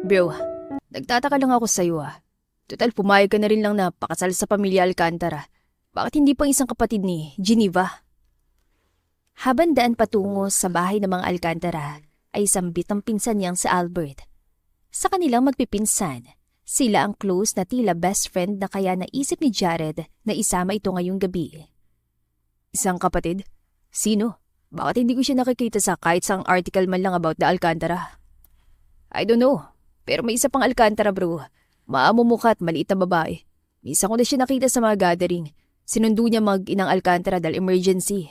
Bro, nagtataka lang ako sa'yo Total, pumayag ka na rin lang na pakasal sa pamilya Alcantara. Bakit hindi pang isang kapatid ni Geneva? Habang daan patungo sa bahay ng mga Alcantara, ay sambit ang pinsan niyang si Albert. Sa kanilang magpipinsan, sila ang close na tila best friend na kaya naisip ni Jared na isama ito ngayong gabi. Isang kapatid? Sino? Bakit hindi ko siya nakikita sa kahit saang article man lang about the Alcantara? I don't know, pero may isa pang Alcantara bro. Maamumukha at maliit na babae. Minsan ko na siya nakita sa mga gathering. Sinundo niya mag-inang Alcantara dahil emergency.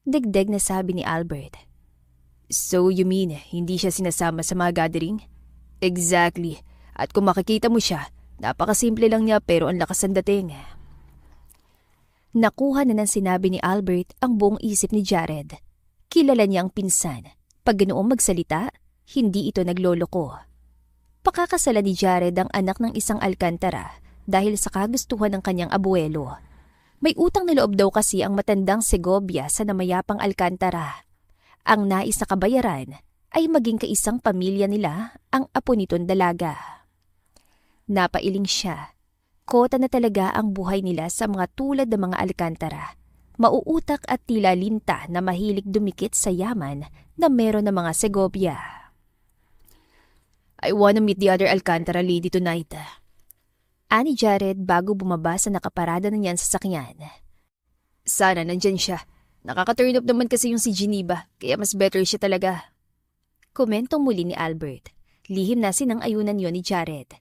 Degdeg na sabi ni Albert. So you mean, hindi siya sinasama sa mga gathering? Exactly. At kung makikita mo siya, napakasimple lang niya pero ang lakas ang dating. Nakuha na ng sinabi ni Albert ang buong isip ni Jared. Kilala niya ang pinsan. Pag ganoong magsalita, hindi ito nagloloko. Pakakasalan ni Jared ang anak ng isang Alcantara dahil sa kagustuhan ng kanyang abuelo. May utang na loob daw kasi ang matandang Segovia sa namayapang Alcantara. Ang nais na kabayaran ay maging kaisang pamilya nila ang apo nitong dalaga. Napailing siya. Kota na talaga ang buhay nila sa mga tulad ng mga Alcantara. Mauutak at tila linta na mahilig dumikit sa yaman na meron ng mga Segovia. I wanna meet the other Alcantara lady tonight. Ani Jared bago bumaba sa nakaparada na niyang sasakyan. Sana nandyan siya. Nakaka-turn up naman kasi yung si Geneva, kaya mas better siya talaga. Komentong muli ni Albert. Lihim na sinang-ayunan yon ni Jared.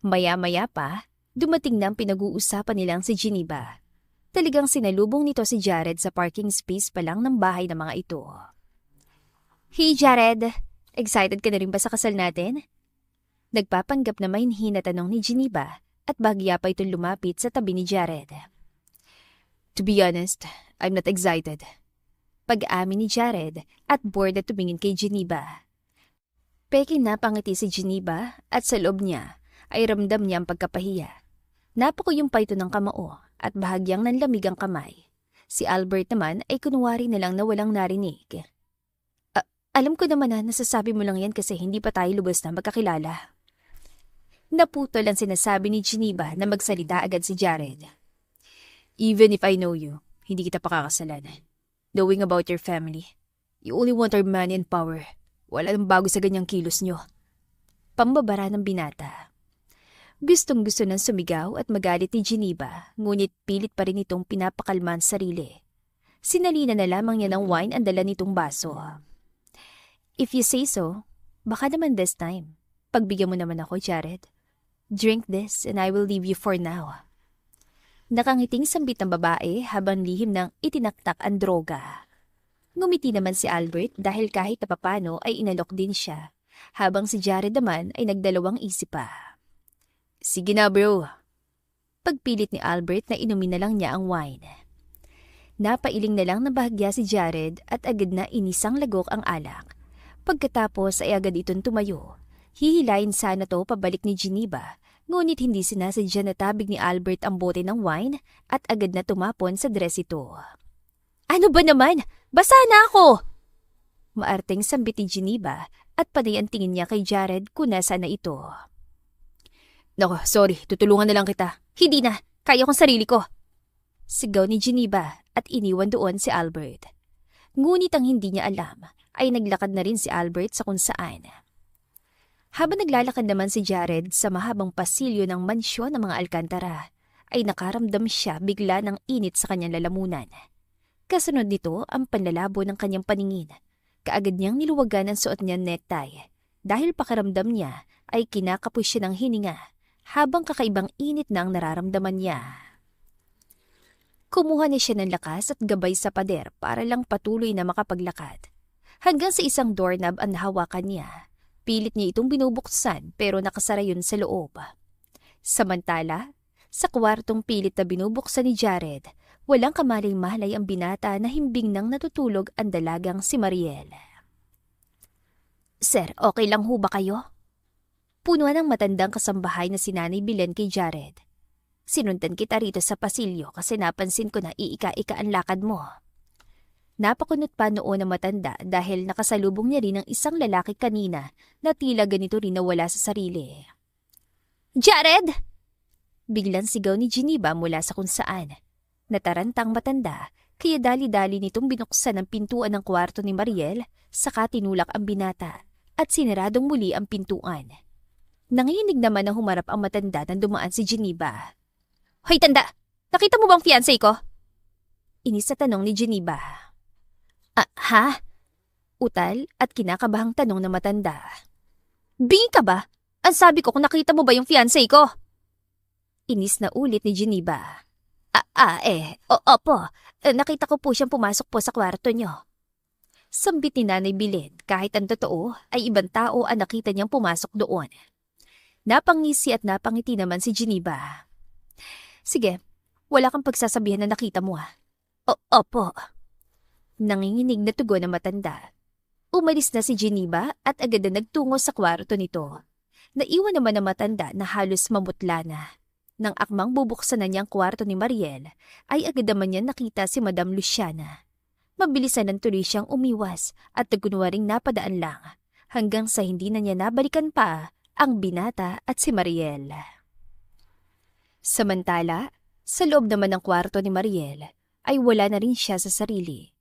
Maya-maya pa, dumating na ang pinag-uusapan nilang si Geneva. Talagang sinalubong nito si Jared sa parking space pa lang ng bahay ng mga ito. Hey Jared, excited ka na rin ba sa kasal natin? Nagpapanggap na mainhin na tanong ni Geneva at bagya pa itong lumapit sa tabi ni Jared. To be honest, I'm not excited. Pag-amin ni Jared at bored na tumingin kay Geneva. Peke na pangiti si Geneva at sa loob niya ay ramdam niya ang pagkapahiya. Napakuyong pa ito ng kamao at bahagyang nanlamig ang kamay. Si Albert naman ay kunwari na lang na walang narinig. Alam ko naman na nasasabi mo lang yan kasi hindi pa tayo lubos na magkakilala. Naputol ang sinasabi ni Geneva na magsalita agad si Jared. Even if I know you, hindi kita pakakasalan. Knowing about your family, you only want our money and power. Wala nang bago sa ganyang kilos nyo. Pambabara ng binata. Gustong-gusto nang sumigaw at magalit ni Geneva, ngunit pilit pa rin itong pinapakalman sarili. Sinalina na lamang niya ng wine ang dala nitong baso. If you say so, baka naman this time. Pagbigyan mo naman ako, Jared. Drink this and I will leave you for now. Nakangiting sambit ng babae habang lihim nang itinaktak ang droga. Ngumiti naman si Albert dahil kahit napapano ay inalok din siya, habang si Jared naman ay nagdalawang isip pa. Sige na bro. Pagpilit ni Albert na inumin na lang niya ang wine. Napailing na lang na bahagya si Jared at agad na inisang lagok ang alak. Pagkatapos ay agad itong tumayo. Hihilayin sana to pabalik ni Geneva, ngunit hindi sinasadya na tabig ni Albert ang bote ng wine at agad na tumapon sa dress ito. Ano ba naman? Basa na ako! Maarteng sambit ni Geneva at panay ang tingin niya kay Jared kung nasaan na ito. Nako, sorry, tutulungan na lang kita. Hindi na, kaya kong sarili ko. Sigaw ni Geneva at iniwan doon si Albert. Ngunit ang hindi niya alam ay naglakad na rin si Albert sa kung saan. Habang naglalakad naman si Jared sa mahabang pasilyo ng mansyon ng mga Alcantara, ay nakaramdam siya bigla ng init sa kanyang lalamunan. Kasunod nito ang panlalabo ng kanyang paningin. Kaagad niyang niluwagan ang suot niyang necktie. Dahil pakiramdam niya ay kinakapos siya ng hininga habang kakaibang init na ang nararamdaman niya. Kumuha niya siya ng lakas at gabay sa pader para lang patuloy na makapaglakad. Hanggang sa isang doorknob ang nahawakan niya. Pilit niya itong binubuksan pero nakasara yun sa loob. Samantala, sa kwartong pilit na binubuksan ni Jared, walang kamaling-malay ang binata na himbing nang natutulog ang dalagang si Mariel. Sir, okay lang ho ba kayo? Punuan ng matandang kasambahay na si Nanay Belen kay Jared. Sinundan kita rito sa pasilyo kasi napansin ko na iika-ika ang lakad mo. Napakunot pa noon ang matanda dahil nakasalubong niya rin ang isang lalaki kanina na tila ganito rin nawala sa sarili. Jared! Biglang sigaw ni Geneva mula sa kung saan. Natarantang matanda, kaya dali-dali nitong binuksan ang pintuan ng kwarto ni Mariel, saka tinulak ang binata at siniradong muli ang pintuan. Nanginginig naman na humarap ang matanda nang dumaan si Geneva. Hoy tanda! Nakita mo bang fiancé ko? Inis na tanong ni Geneva. Ha? Utal at kinakabahang tanong ng matanda. Bingi ka ba? Ang sabi ko kung nakita mo ba yung fiancé ko? Inis na ulit ni Geneva. Opo. Nakita ko po siyang pumasok po sa kwarto niyo. Sambit ni Nanay Bilin kahit ang totoo ay ibang tao ang nakita niyang pumasok doon. Napangisi at napangiti naman si Geneva. Sige, wala kang pagsasabihan na nakita mo ha. Opo. Nanginginig na tugon ng matanda. Umalis na si Geneva at agad na nagtungo sa kwarto nito. Naiwan naman ng matanda na halos mamutla na. Nang akmang bubuksan na niyang kwarto ni Mariel, ay agad naman niya nakita si Madam Luciana. Mabilisan ng tuloy siyang umiwas at nagkunwaring napadaan lang hanggang sa hindi na niya nabalikan pa ang binata at si Mariel. Samantala, sa loob naman ng kwarto ni Mariel ay wala na rin siya sa sarili.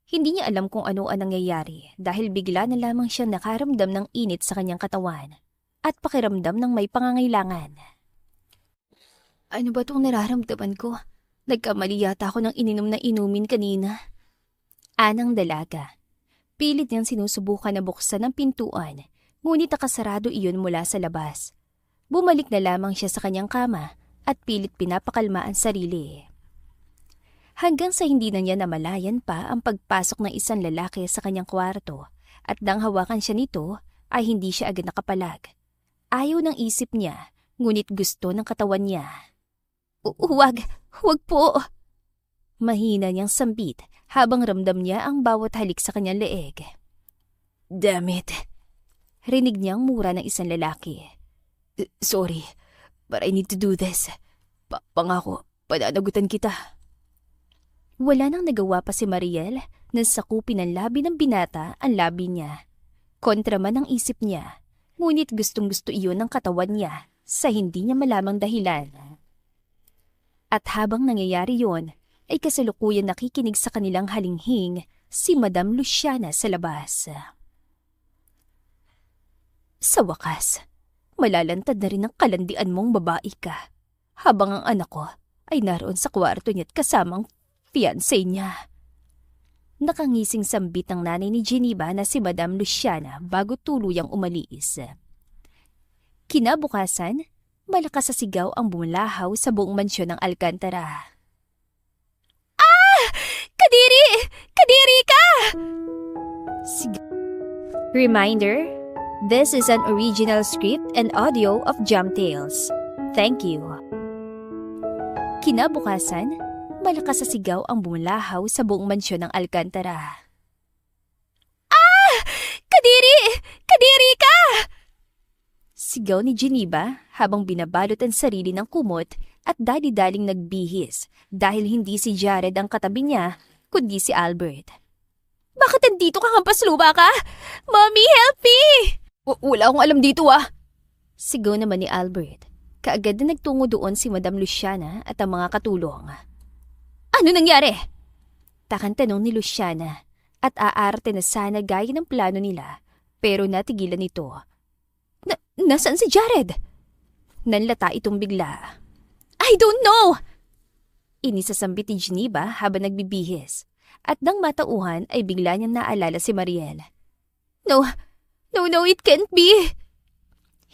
Hindi niya alam kung ano ang nangyayari dahil bigla na lamang siya nakaramdam ng init sa kanyang katawan at pakiramdam ng may pangangailangan. Ano ba itong nararamdaman ko? Nagkamali yata ako ng ininom na inumin kanina. Anang dalaga. Pilit niyang sinusubukan na buksan ang pintuan, ngunit nakasarado iyon mula sa labas. Bumalik na lamang siya sa kanyang kama at pilit pinapakalma ang sarili. Hanggang sa hindi na niya namalayan pa ang pagpasok ng isang lalaki sa kanyang kwarto at nang hawakan siya nito ay hindi siya agad nakapalag. Ayaw ng isip niya, ngunit gusto ng katawan niya. Huwag po. Mahina niyang sambit habang ramdam niya ang bawat halik sa kanyang leeg. Damn it. Rinig niyang mura ng isang lalaki. Sorry, but I need to do this. Pangako, pananagutan kita. Wala nang nagawa pa si Mariel nang sakupin ng labi ng binata ang labi niya. Kontra man ang isip niya, ngunit gustong-gusto iyon ng katawan niya sa hindi niya malamang dahilan. At habang nangyayari yon, ay kasalukuyan nakikinig sa kanilang halinghing si Madam Luciana sa labas. Sa wakas, malalantad na rin ang kalandian mong babae ka, habang ang anak ko ay naroon sa kwarto niya't kasamang fiancé niya. Nakangising sambit ang nanay ni Geneva na si Madam Luciana bago tuluyang umalis. Kinabukasan, malakas sa sigaw ang bumulahaw sa buong mansyon ng Alcantara. Kadiri! Kadiri ka! Reminder, this is an original script and audio of Jam Tales. Thank you. Kinabukasan, malakas sa sigaw ang bumulahaw sa buong mansyon ng Alcantara. Kadiri! Kadiri ka! Sigaw ni Geneva habang binabalot ang sarili ng kumot at dali-daling nagbihis dahil hindi si Jared ang katabi niya, kundi si Albert. Bakit nandito ka, hampas lupa ka? Mommy, help me! Wala akong alam dito Sigaw naman ni Albert. Kaagad na nagtungo doon si Madam Luciana at ang mga katulong. Ano nangyari? Takang tanong ni Luciana at aarte na sana gaya ng plano nila pero natigilan ito. Nasaan si Jared? Nanlata itong bigla. I don't know! Inisasambit ni Geneva habang nagbibihis at nang matauhan ay bigla niyang naalala si Mariel. No, it can't be!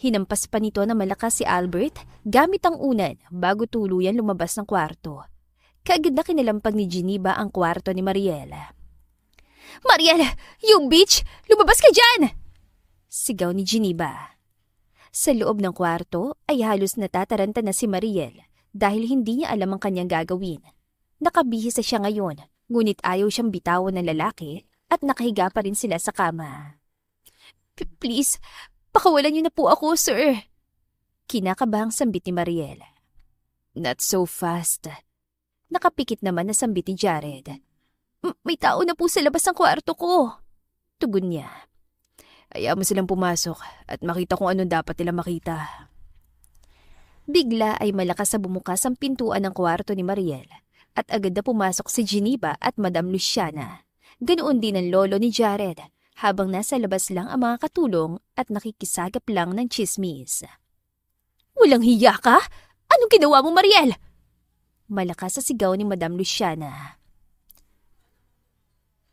Hinampas pa nito na malakas si Albert gamit ang unan bago tuluyan lumabas ng kwarto. Kaagad na kinalampag ni Geneva ang kwarto ni Mariel. Mariel, you bitch! Lumabas ka dyan! Sigaw ni Geneva. Sa loob ng kwarto ay halos natataranta na si Mariel dahil hindi niya alam ang kanyang gagawin. Nakabihis na siya ngayon, ngunit ayaw siyang bitawan ng lalaki at nakahiga pa rin sila sa kama. Please, pakawalan niyo na po ako, sir. Kinakabahang sambit ni Mariel. Not so fast. Nakapikit naman na sambit ni Jared. May tao na po sa labas ng kwarto ko. Tugon niya. Hayaan mo silang pumasok at makita kung anong dapat nila makita. Bigla ay malakas na bumukas ang pintuan ng kwarto ni Mariel at agad na pumasok si Geneva at Madam Luciana. Ganoon din ang lolo ni Jared habang nasa labas lang ang mga katulong at nakikisagap lang ng chismis. Walang hiya ka? Anong ginawa mo, Mariel? Malakas sa sigaw ni Madam Luciana.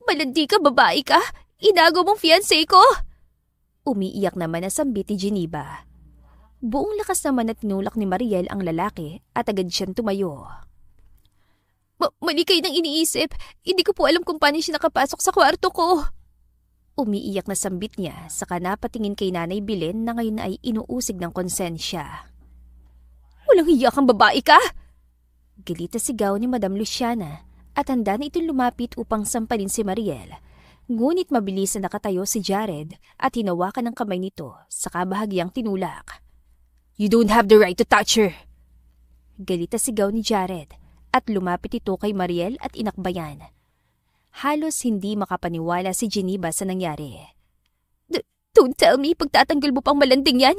Malandi ka, babae ka? Inago mong fiancé ko? Umiiyak naman na sambit ni Geneva. Buong lakas naman na tinulak ni Mariel ang lalaki at agad siyang tumayo. Mali kayo nang iniisip. Hindi ko po alam kung paano siya nakapasok sa kwarto ko. Umiiyak na sambit niya saka napatingin kay Nanay Belen na ngayon ay inuusig ng konsensya. Walang hiya kang babae ka! Galit na sigaw ni Madam Luciana at handa na itong lumapit upang sampalin si Mariel. Ngunit mabilis na nakatayo si Jared at hinawakan ng kamay nito sa kabahagyang tinulak. You don't have the right to touch her! Galit na sigaw ni Jared at lumapit ito kay Mariel at inakbayan. Halos hindi makapaniwala si Geneva sa nangyari. Don't tell me, pagtatanggal mo pang malanding yan?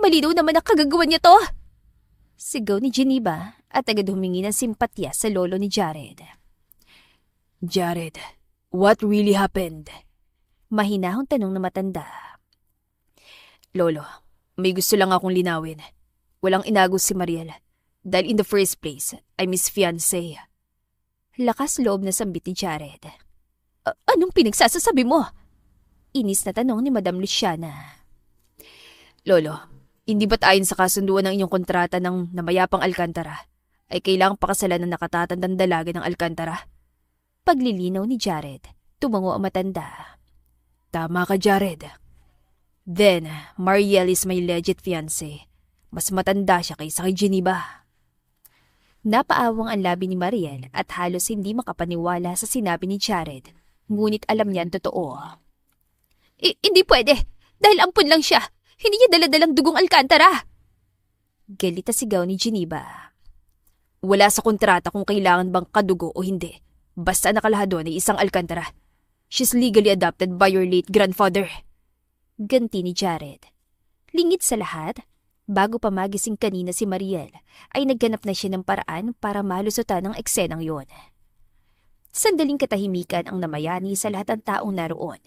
Malinaw naman ang kagagawan niya to! Sigaw ni Geneva at agad humingi ng simpatya sa lolo ni Jared. Jared, what really happened? Mahinahong tanong na matanda. Lolo, may gusto lang akong linawin. Walang inagos si Mariel. Dahil in the first place, I miss fiancé. Lakas loob na sambit ni Jared. Anong pinagsasasabi mo? Inis na tanong ni Madam Luciana. Lolo, hindi ba't ayon sa kasunduan ng inyong kontrata ng namayapang Alcantara ay kailangang pakasalan ng nakatatandang dalaga ng Alcantara? Paglilinaw ni Jared, tumango ang matanda. Tama ka, Jared. Then, Mariel is my legit fiancé. Mas matanda siya kaysa kay Geneva. Napaawang ang labi ni Mariel at halos hindi makapaniwala sa sinabi ni Jared. Ngunit alam niya ang totoo. Hindi pwede. Dahil ampun lang siya. Hindi niya daladalang dugong Alcantara. Galit na sigaw ni Geneva. Wala sa kontrata kung kailangan bang kadugo o hindi. Basta nakalahado ay isang Alcantara. She's legally adopted by your late grandfather. Ganti ni Jared. Lingit sa lahat, bago pa magising kanina si Mariel, ay nagganap na siya ng paraan para malusutan ang eksenang yon. Sandaling katahimikan ang namayani sa lahat ng taong naroon.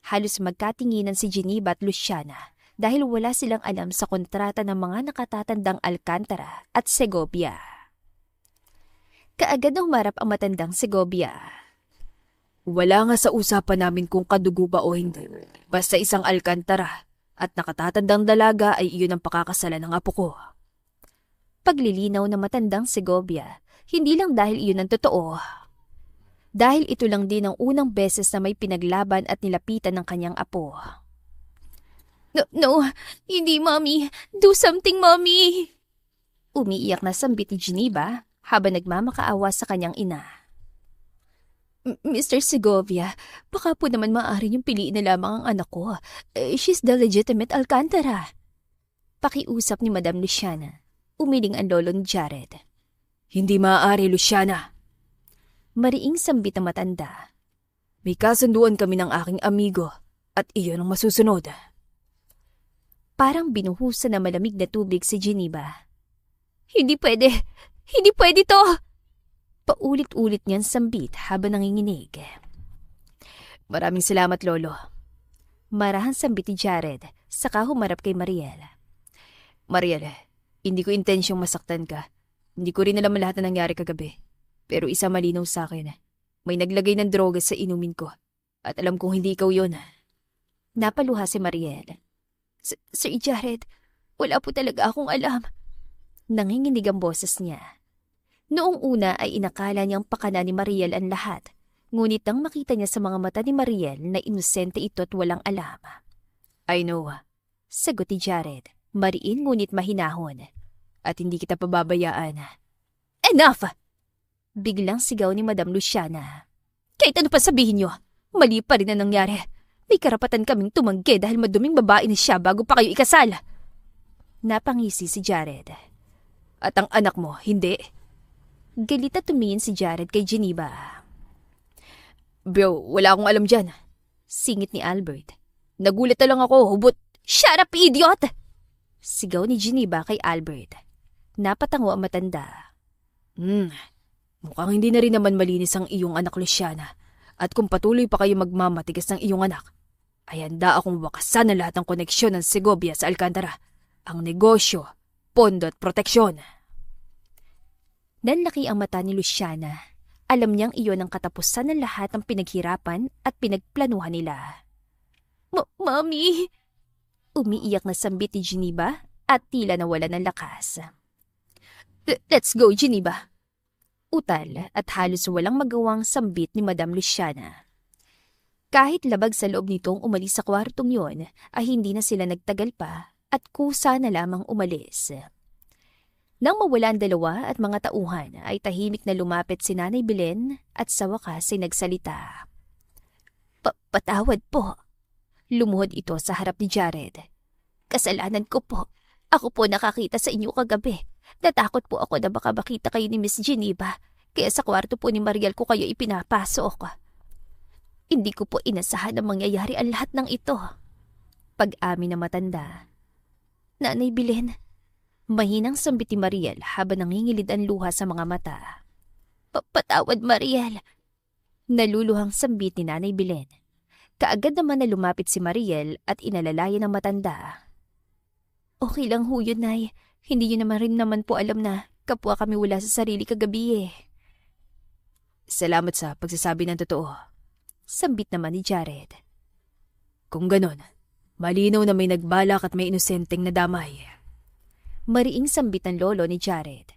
Halos magkatinginan si Geneva at Luciana dahil wala silang alam sa kontrata ng mga nakatatandang Alcantara at Segovia. Kaagad na humarap ang matandang Segovia. Wala nga sa usapan namin kung kadugo ba o hindi. Basta isang Alcantara at nakatatandang dalaga ay iyon ang pakakasalan ng apo ko. Paglilinaw ng matandang Segovia, hindi lang dahil iyon ang totoo. Dahil ito lang din ang unang beses na may pinaglaban at nilapitan ng kanyang apo. No, hindi, Mommy. Do something, Mommy. Umiiyak na sambit ni Geneva habang nagmamakaawa sa kanyang ina. Mr. Segovia, baka po naman maaari niyong piliin na lamang ang anak ko. She's the legitimate Alcantara. Pakiusap ni Madam Luciana. Umiling ang lolo ni Jared. Hindi maaari, Luciana. Mariing sambit ang matanda. May kasunduan kami ng aking amigo at iyon ang masusunod. Parang binuhusan na malamig na tubig si Geneva. Hindi pwede! Hindi pwede to! Paulit-ulit niyan sambit habang nanginginig. Maraming salamat, Lolo. Marahan sambit ni Jared, saka humarap kay Mariel. Mariel, hindi ko intensyong masaktan ka. Hindi ko rin alam lahat na nangyari kagabi. Pero isa malinaw sa akin. May naglagay ng droga sa inumin ko. At alam kong hindi ikaw yun. Napaluha si Mariel. Sir Jared, wala po talaga akong alam. Nanginginig ang boses niya. Noong una ay inakala niyang pakana ni Mariel ang lahat, ngunit nang makita niya sa mga mata ni Mariel na inosente ito at walang alam. I know. Sagot ni Jared, mariin ngunit mahinahon. At hindi kita pababayaan. Enough! Biglang sigaw ni Madam Luciana. Kahit ano pa sabihin niyo, mali pa rin ang nangyari. May karapatan kaming tumanggi dahil maduming babae na siya bago pa kayo ikasal. Napangisi si Jared. At ang anak mo, hindi? Galit na tumingin si Jared kay Geneva. Bro, wala akong alam dyan. Singit ni Albert. Nagulat na lang ako, hubot. Shut up, idiot! Sigaw ni Geneva kay Albert. Napatango ang matanda. Mukhang hindi na rin naman malinis ang iyong anak, Luciana. At kung patuloy pa kayo magmamatigas ng iyong anak, ay handa akong wakasan ang lahat ng koneksyon ng Segovia sa Alcantara. Ang negosyo, pondo at proteksyon. Nanlaki ang mata ni Luciana. Alam niyang iyon ang katapusan ng lahat ng pinaghirapan at pinagplanuhan nila. Mami! Umiiyak na sambit ni Geneva at tila nawala ng lakas. Let's go, Geneva! Utal at halos walang magawang sambit ni Madam Luciana. Kahit labag sa loob nitong umalis sa kwartong yon, ay hindi na sila nagtagal pa at kusa na lamang umalis. Nang mawala ang dalawa at mga tauhan, ay tahimik na lumapit si Nanay Belen at sa wakas ay nagsalita. Patawad po. Lumuhod ito sa harap ni Jared. Kasalanan ko po. Ako po nakakita sa inyo kagabi. Natakot po ako na baka makita kayo ni Miss Geneva, kaya sa kwarto po ni Mariel ko kayo ipinapasok. Hindi ko po inasahan na mangyayari ang lahat ng ito. Pag-amin na matanda. Nanay Belen, mahinang sambit ni Mariel habang nangingilid ang luha sa mga mata. Patawad, Mariel. Naluluhang sambit ni Nanay Belen. Kaagad naman na lumapit si Mariel at inalalayan ng matanda. Okay lang ho yun, Nay. Hindi yun naman po alam na kapwa kami wala sa sarili kagabi eh. Salamat sa pagsasabi ng totoo. Sambit naman ni Jared. Kung ganon, malinaw na may nagbalak at may inosenteng nadamay. Mariing sambit ng lolo ni Jared.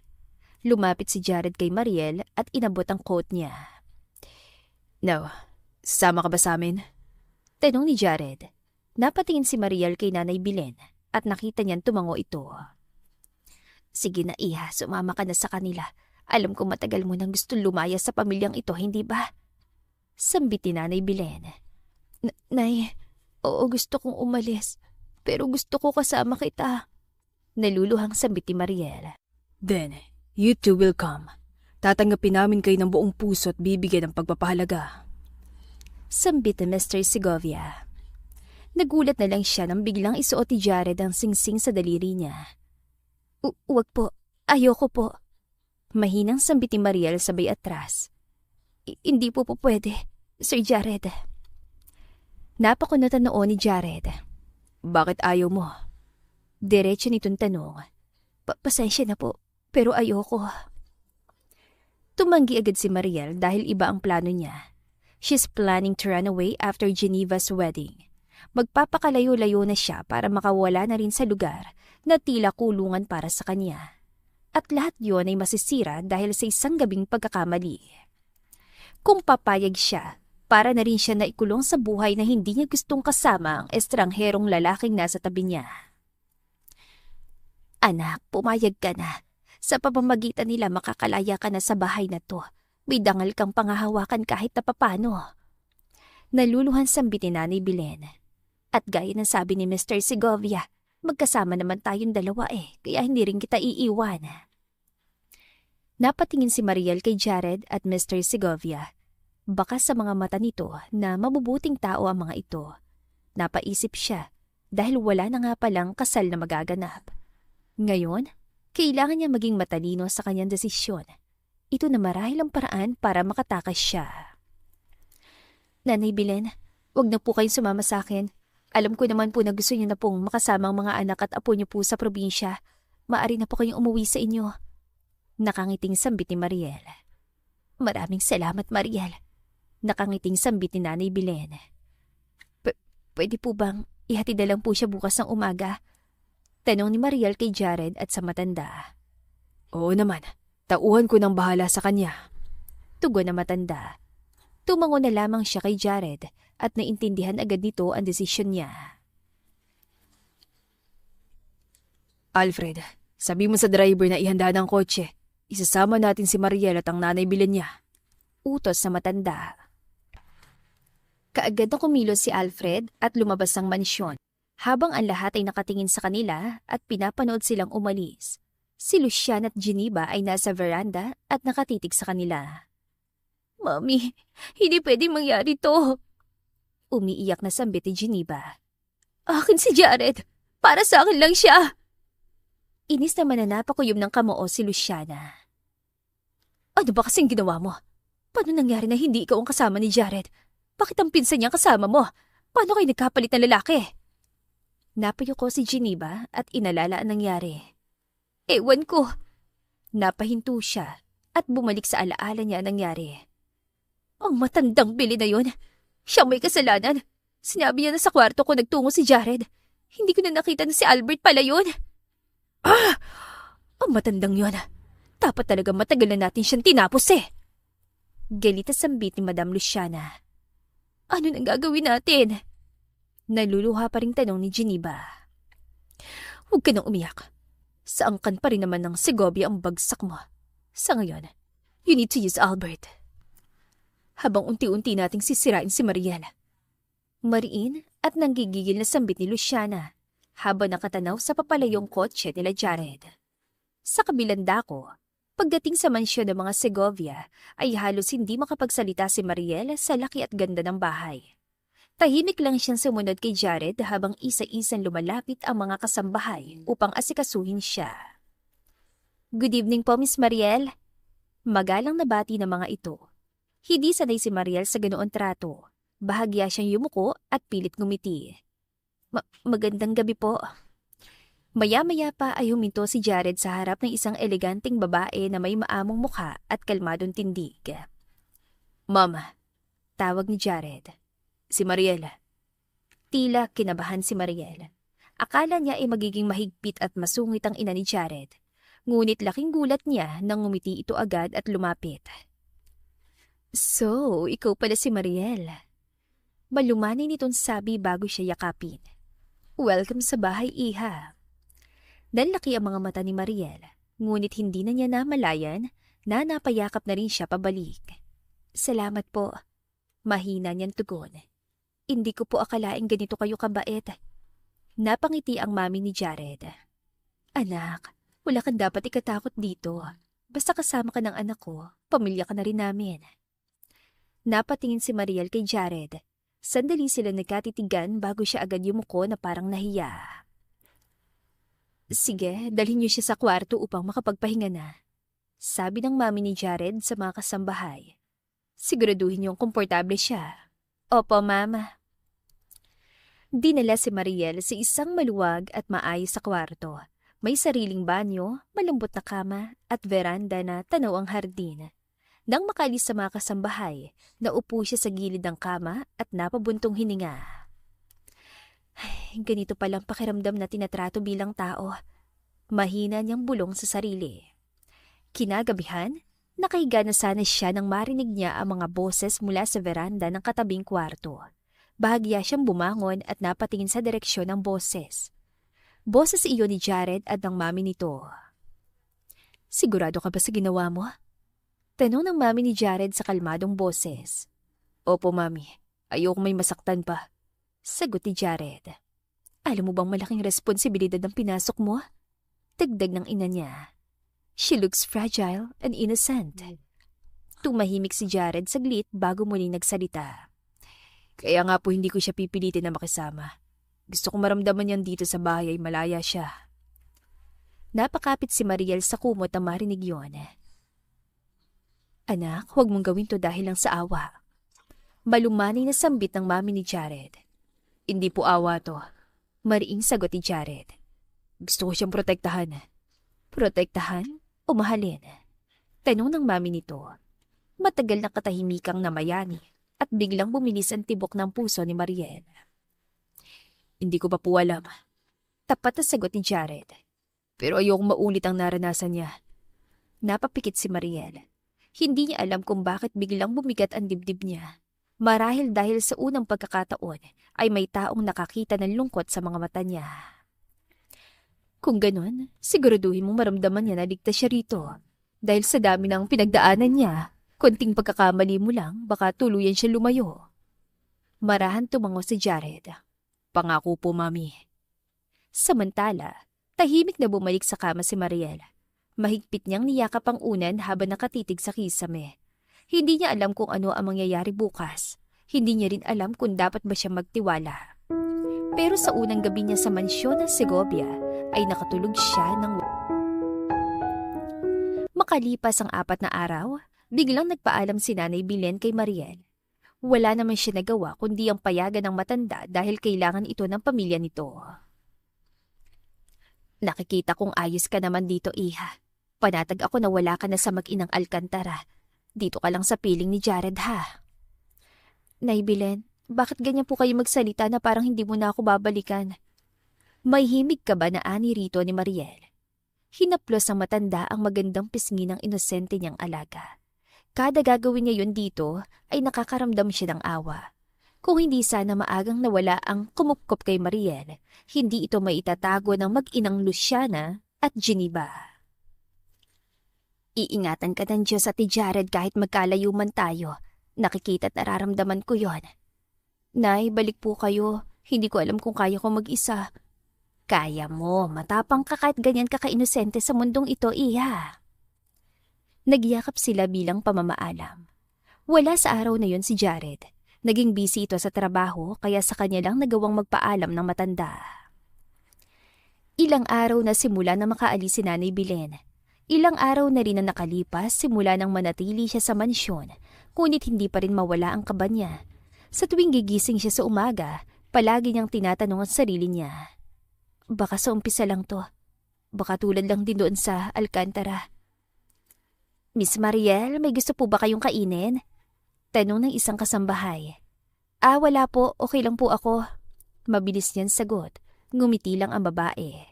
Lumapit si Jared kay Mariel at inabot ang coat niya. Now, sasama ka ba sa amin? Tanong ni Jared. Napatingin si Mariel kay Nanay Belen at nakita niyan tumango ito. Sige na iha, sumama ka na sa kanila. Alam ko matagal mo nang gusto lumaya sa pamilyang ito, hindi ba? Sambit ni Nanay Belen. Nay, oo gusto kong umalis. Pero gusto ko kasama kita. Naluluhang sambit ni Mariel. Then, you two will come. Tatanggapin namin kayo ng buong puso at bibigyan ng pagpapahalaga. Sambit ni Mr. Segovia. Nagulat na lang siya nang biglang isuot ni Jared ang singsing sa daliri niya. Huwag po. Ayoko po. Mahinang sambit ni Mariel sabay atras. Hindi po pwede, Sir Jared. Napakunot ang noo ni Jared. Bakit ayaw mo? Diretso nitong tanong. Pasensya na po, pero ayoko. Tumanggi agad si Mariel dahil iba ang plano niya. She's planning to run away after Geneva's wedding. Magpapakalayo-layo na siya para makawala na rin sa lugar na tila kulungan para sa kanya. At lahat yon ay masisira dahil sa isang gabing pagkakamali. Kung papayag siya, para na rin siya naikulong sa buhay na hindi niya gustong kasama ang estrangherong lalaking nasa tabi niya. Anak, pumayag ka na. Sa pamamagitan nila makakalaya ka na sa bahay na to. May dangal kang pangahawakan kahit na papano. Naluluhan sambit ni Nanay Belen. At gaya ng sabi ni Mr. Segovia, magkasama naman tayong dalawa kaya hindi rin kita iiwan. Napatingin si Mariel kay Jared at Mr. Segovia. Baka sa mga mata nito na mabubuting tao ang mga ito. Napaisip siya dahil wala na nga palang kasal na magaganap. Ngayon, kailangan niya maging matalino sa kanyang desisyon. Ito na marahil ang paraan para makatakas siya. Nanay Belen, wag na po kayong sumama sa akin. Alam ko naman po na gusto niyo na pong makasama ang mga anak at apo niyo po sa probinsya. Maari na po kayong umuwi sa inyo. Nakangiting sambit ni Mariel. Maraming salamat, Mariel. Nakangiting sambit ni Nanay Belen. Pwede po bang ihatid na lang po siya bukas ng umaga? Tanong ni Mariel kay Jared at sa matanda. Oo naman, tauhan ko ng bahala sa kanya. Tugon na matanda. Tumango na lamang siya kay Jared at naintindihan agad nito ang desisyon niya. Alfred, sabi mo sa driver na ihanda ng kotse. Isasama natin si Mariel at ang Nanay Belen niya. Utos sa matanda. Kaagad na kumilos si Alfred at lumabas ang mansyon. Habang ang lahat ay nakatingin sa kanila at pinapanood silang umalis, si Luciana at Geneva ay nasa veranda at nakatitig sa kanila. Mami, hindi pwedeng mangyari to. Umiiyak na sambit ni Geneva. Akin si Jared. Para sa akin lang siya. Inis naman na napakuyom ng kamoo si Luciana. Ano ba kasing ginawa mo? Paano nangyari na hindi ikaw ang kasama ni Jared? Bakit ang pinsan niya kasama mo? Paano kayo nagkapalit ng lalaki? Napayuko si Geneva at inalala ang nangyari. Ewan ko. Napahinto siya at bumalik sa alaala niya ang nangyari. Ang matandang Billy na yun. Siyang may kasalanan. Sinabi niya na sa kwarto ko nagtungo si Jared. Hindi ko na nakita na si Albert pala yun. Ang matandang yun. Dapat talaga matagal na natin siyang tinapos eh. Galit na sambit ni Madam Luciana. Ano nang gagawin natin? Naluluha pa ring tanong ni Geneva. Huwag ka nang umiyak. Sa angkan pa rin naman ng Segovia ang bagsak mo. Sa ngayon, you need to use Albert. Habang unti-unti nating sisirain si Mariel. Mariin at nanggigigil na sambit ni Luciana habang nakatanaw sa papalayong kotse nila Jared. Sa kabilang dako, pagdating sa mansyon ng mga Segovia ay halos hindi makapagsalita si Mariel sa laki at ganda ng bahay. Tahimik lang siyang sumunod kay Jared habang isa-isang lumalapit ang mga kasambahay upang asikasuhin siya. Good evening po, Miss Mariel. Magalang na bati ng mga ito. Hindi sanay si Mariel sa ganoon trato. Bahagya siyang yumuko at pilit ngumiti. Magandang gabi po. Maya-maya pa ay huminto si Jared sa harap ng isang eleganteng babae na may maamong mukha at kalmadong tindig. Mama, tawag ni Jared. Si Mariel. Tila kinabahan si Mariel. Akala niya ay magiging mahigpit at masungit ang ina ni Jared. Ngunit laking gulat niya nang ngumiti ito agad at lumapit. So, ikaw pala si Mariel. Malumanay nitong sabi bago siya yakapin. Welcome sa bahay, iha. Nanlaki ang mga mata ni Mariel, ngunit hindi na niya namalayan na napayakap na rin siya pabalik. Salamat po. Mahina niyang tugon. Hindi ko po akalaing ganito kayo kabait. Napangiti ang mami ni Jared. Anak, wala kang dapat ikatakot dito. Basta kasama ka ng anak ko, pamilya ka na rin namin. Napatingin si Mariel kay Jared. Sandali sila nagkatitigan bago siya agad yumuko na parang nahiya. Sige, dalhin niyo siya sa kwarto upang makapagpahinga na. Sabi ng mami ni Jared sa mga kasambahay. Siguraduhin niyong komportable siya. Opo, mama. Dinala si Mariel sa isang maluwag at maayos sa kwarto. May sariling banyo, malambot na kama at veranda na tanaw ang hardin. Nang makalis sa mga kasambahay, naupo siya sa gilid ng kama at napabuntong hininga. Ay, ganito palang pakiramdam na tinatrato bilang tao. Mahina niyang bulong sa sarili. Kinagabihan, nakahiga na sana siya nang marinig niya ang mga boses mula sa veranda ng katabing kwarto. Bahagya siyang bumangon at napatingin sa direksyon ng boses. Boses iyon ni Jared at ng mami nito. Sigurado ka ba sa ginawa mo? Tanong ng mami ni Jared sa kalmadong boses. Opo, mami. Ayoko may masaktan pa. Sagot ni Jared. Alam mo bang malaking responsibilidad ang pinasok mo? Dagdag ng ina niya. She looks fragile and innocent. Tumahimik si Jared saglit bago muling nagsalita. Kaya nga po hindi ko siya pipilitin na makisama. Gusto kong maramdaman niyan dito sa bahay ay malaya siya. Napakapit si Mariel sa kumot na marinig yun. Anak, huwag mong gawin to dahil lang sa awa. Malumanay na sambit ng mami ni Jared. Hindi po awa to. Mariing sagot ni Jared. Gusto ko siyang protektahan. Protektahan o mahalin? Tanong ng mami nito. Matagal na katahimikang namayani at biglang bumilis ang tibok ng puso ni Mariel. Hindi ko pa po alam. Tapat na sagot ni Jared. Pero ayokong maulit ang naranasan niya. Napapikit si Mariel. Hindi niya alam kung bakit biglang bumigat ang dibdib niya. Marahil dahil sa unang pagkakataon ay may taong nakakita ng lungkot sa mga mata niya. Kung ganun, siguraduhin mong maramdaman niya na ligtas siya rito. Dahil sa dami ng pinagdaanan niya, konting pagkakamali mo lang, baka tuluyan siya lumayo. Marahan tumango si Jared. Pangako po, mami. Samantala, tahimik na bumalik sa kama si Mariel. Mahigpit niyang niyakap ang unan habang nakatitig sa kisame. Hindi niya alam kung ano ang mangyayari bukas. Hindi niya rin alam kung dapat ba siya magtiwala. Pero sa unang gabi niya sa mansyon ng Segovia, ay nakatulog siya ng... Makalipas ang 4 na araw, biglang nagpaalam si Nanay Belen kay Mariel. Wala naman siya nagawa kundi ang payagan ng matanda dahil kailangan ito ng pamilya nito. Nakikita kong ayos ka naman dito, Iha. Panatag ako na wala ka na sa mag-inang Alcantara. Dito ka lang sa piling ni Jared, ha? Nay Belen, bakit ganyan po kayo magsalita na parang hindi mo na ako babalikan? May himig ka ba na ani rito ni Mariel? Hinaplos ng matanda ang magandang pisngi ng inosente niyang alaga. Kada gagawin niya yun dito ay nakakaramdam siya ng awa. Kung hindi sana maagang nawala ang kumupkop kay Mariel, hindi ito maitatago ng mag-inang Luciana at Geneva. Iingatan ka ng Diyos at ni Jared kahit magkalayo man tayo. Nakikita at nararamdaman ko yon. Nay, balik po kayo. Hindi ko alam kung kaya ko mag-isa. Kaya mo, matapang ka kahit ganyan ka ka-inosente sa mundong ito, Iha. Nagyakap sila bilang pamamaalam. Wala sa araw na yon si Jared. Naging busy ito sa trabaho kaya sa kanya lang nagawang magpaalam ng matanda. Ilang araw na simula na makaalis si Nanay Belen. Ilang araw na rin na nakalipas simula nang manatili siya sa mansyon, ngunit hindi pa rin mawala ang kaba niya. Sa tuwing gigising siya sa umaga, palagi niyang tinatanong ang sarili niya. Baka sa umpisa lang to. Baka tulad lang din doon sa Alcantara. Miss Mariel, may gusto po ba kayong kainin? Tanong ng isang kasambahay. Wala po. Okay lang po ako. Mabilis niyan sagot. Ngumiti lang ang babae.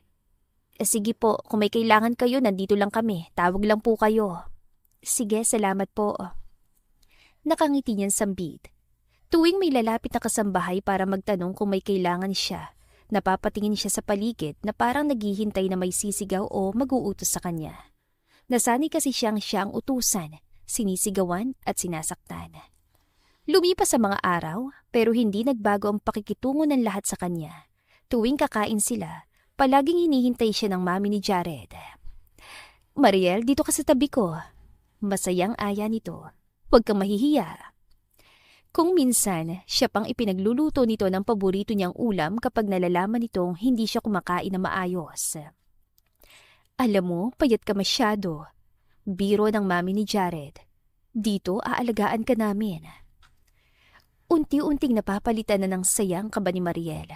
Sige po, kung may kailangan kayo, nandito lang kami. Tawag lang po kayo. Sige, salamat po. Nakangiti niyan sambit. Tuwing may lalapit na kasambahay para magtanong kung may kailangan siya, napapatingin siya sa paligid na parang naghihintay na may sisigaw o mag-uutos sa kanya. Nasanay kasi siya ang utusan, sinisigawan at sinasaktan. Lumipas sa mga araw, pero hindi nagbago ang pakikitungo ng lahat sa kanya. Tuwing kakain sila, palaging hinihintay siya ng mami ni Jared. Mariel, dito ka sa tabi ko. Masayang aya nito. Huwag kang mahihiya. Kung minsan, siya pang ipinagluluto nito ng paborito niyang ulam kapag nalalaman nitong hindi siya kumakain na maayos. Alam mo, payat ka masyado. Biro ng mami ni Jared. Dito, aalagaan ka namin. Unti-unting napapalitan na ng sayang kaba ni Mariel.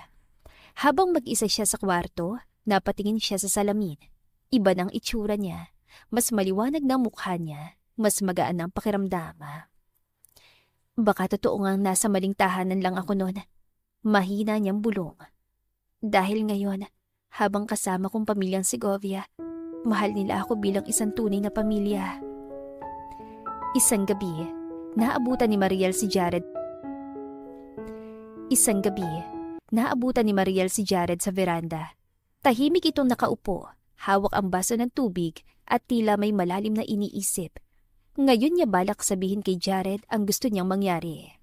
Habang mag-isa siya sa kwarto, napatingin siya sa salamin. Iba ng itsura niya. Mas maliwanag ng mukha niya. Mas magaan ang pakiramdam. Baka totoo ngang nasa maling tahanan lang ako noon. Mahina niyang bulong. Dahil ngayon, habang kasama kong pamilyang Segovia, mahal nila ako bilang isang tunay na pamilya. Isang gabi, naabutan ni Mariel si Jared sa veranda. Tahimik itong nakaupo, hawak ang baso ng tubig at tila may malalim na iniisip. Ngayon niya balak sabihin kay Jared ang gusto niyang mangyari.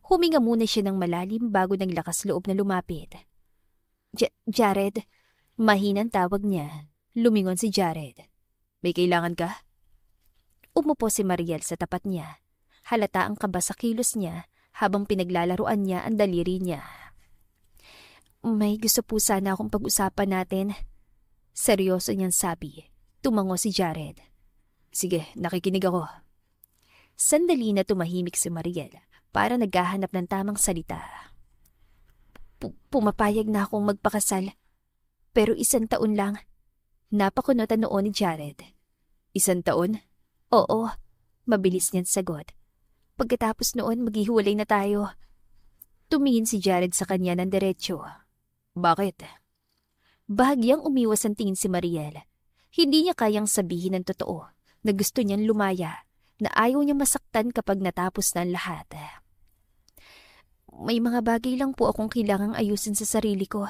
Huminga muna siya ng malalim bago naglakas loob na lumapit. Jared, mahinang tawag niya. Lumingon si Jared. May kailangan ka? Umupo si Mariel sa tapat niya. Halata ang kaba sa kilos niya habang pinaglalaruan niya ang daliri niya. May gusto po sana akong pag-usapan natin. Seryoso niyang sabi. Tumango si Jared. Sige, nakikinig ako. Sandali na tumahimik si Mariel para naghahanap ng tamang salita. Pumapayag na akong magpakasal. Pero 1 taon lang. Napakunutan noon ni Jared. 1 taon? Oo, mabilis niyang sagot. Pagkatapos noon, maghihiwalay na tayo. Tumingin si Jared sa kanya ng diretsyo. Bakit? Bahagyang umiwas ang tingin si Mariel. Hindi niya kayang sabihin ng totoo na gusto niyang lumaya, na ayaw niya masaktan kapag natapos na ang lahat. May mga bagay lang po akong kailangang ayusin sa sarili ko.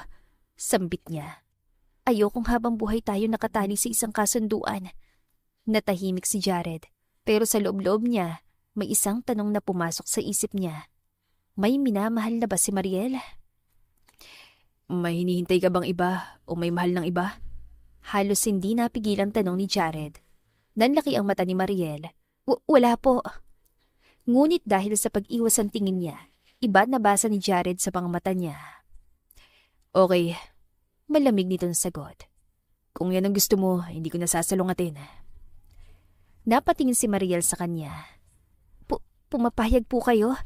Sambit niya. Ayokong habang buhay tayo nakatali sa isang kasunduan. Natahimik si Jared, pero sa loob-loob niya, may isang tanong na pumasok sa isip niya. May minamahal na ba si Mariel? May hinihintay ka bang iba o may mahal ng iba? Halos hindi napigilang tanong ni Jared. Nanlaki ang mata ni Mariel. Wala po. Ngunit dahil sa pag-iwas ang tingin niya, iba nabasa ni Jared sa mga mata niya. Okay, Malamig nitong sagot. kung yan ang gusto mo, hindi ko nasasalungatin. Napatingin si Mariel sa kanya. Pumapayag po kayo?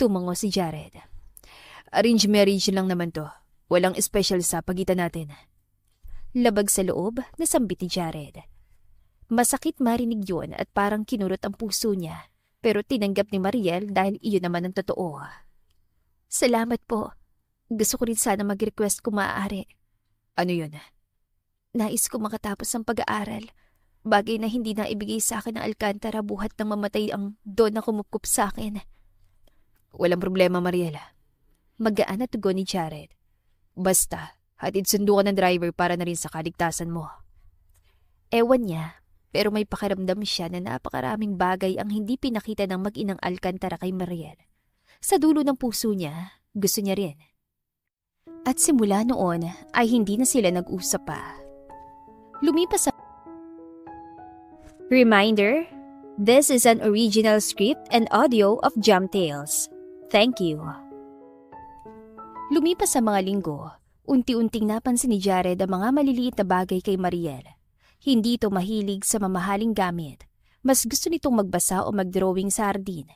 Tumango si Jared. Arranged marriage lang naman to. Walang special sa pagitan natin. Labag sa loob, nasambit ni Jared. Masakit marinig yun at parang kinurot ang puso niya, pero tinanggap ni Mariel dahil iyon naman ang totoo. Salamat po. Gusto ko rin sana mag-request kung maaari. Ano yun? Nais ko makatapos ang pag-aaral. Bagay na hindi na ibigay sa akin ng Alcantara buhat nang mamatay ang don na kumukup sa akin. Walang problema, Mariela. Magaan na tugon ni Jared. Basta, hatid sundo ka ng driver para na rin sa kaligtasan mo. Ewan niya, pero may pakiramdam siya na napakaraming bagay ang hindi pinakita ng mag-inang Alcantara kay Mariel. Sa dulo ng puso niya, gusto niya rin. At simula noon ay hindi na sila nag-usap pa. Lumipas sa Reminder, this is an original script and audio of Jam Tales. Thank you. Lumipas sa mga linggo, unti-unting napansin ni Jared ang mga maliliit na bagay kay Mariel. Hindi ito mahilig sa mamahaling gamit. Mas gusto nitong magbasa o mag-drawing sa hardin.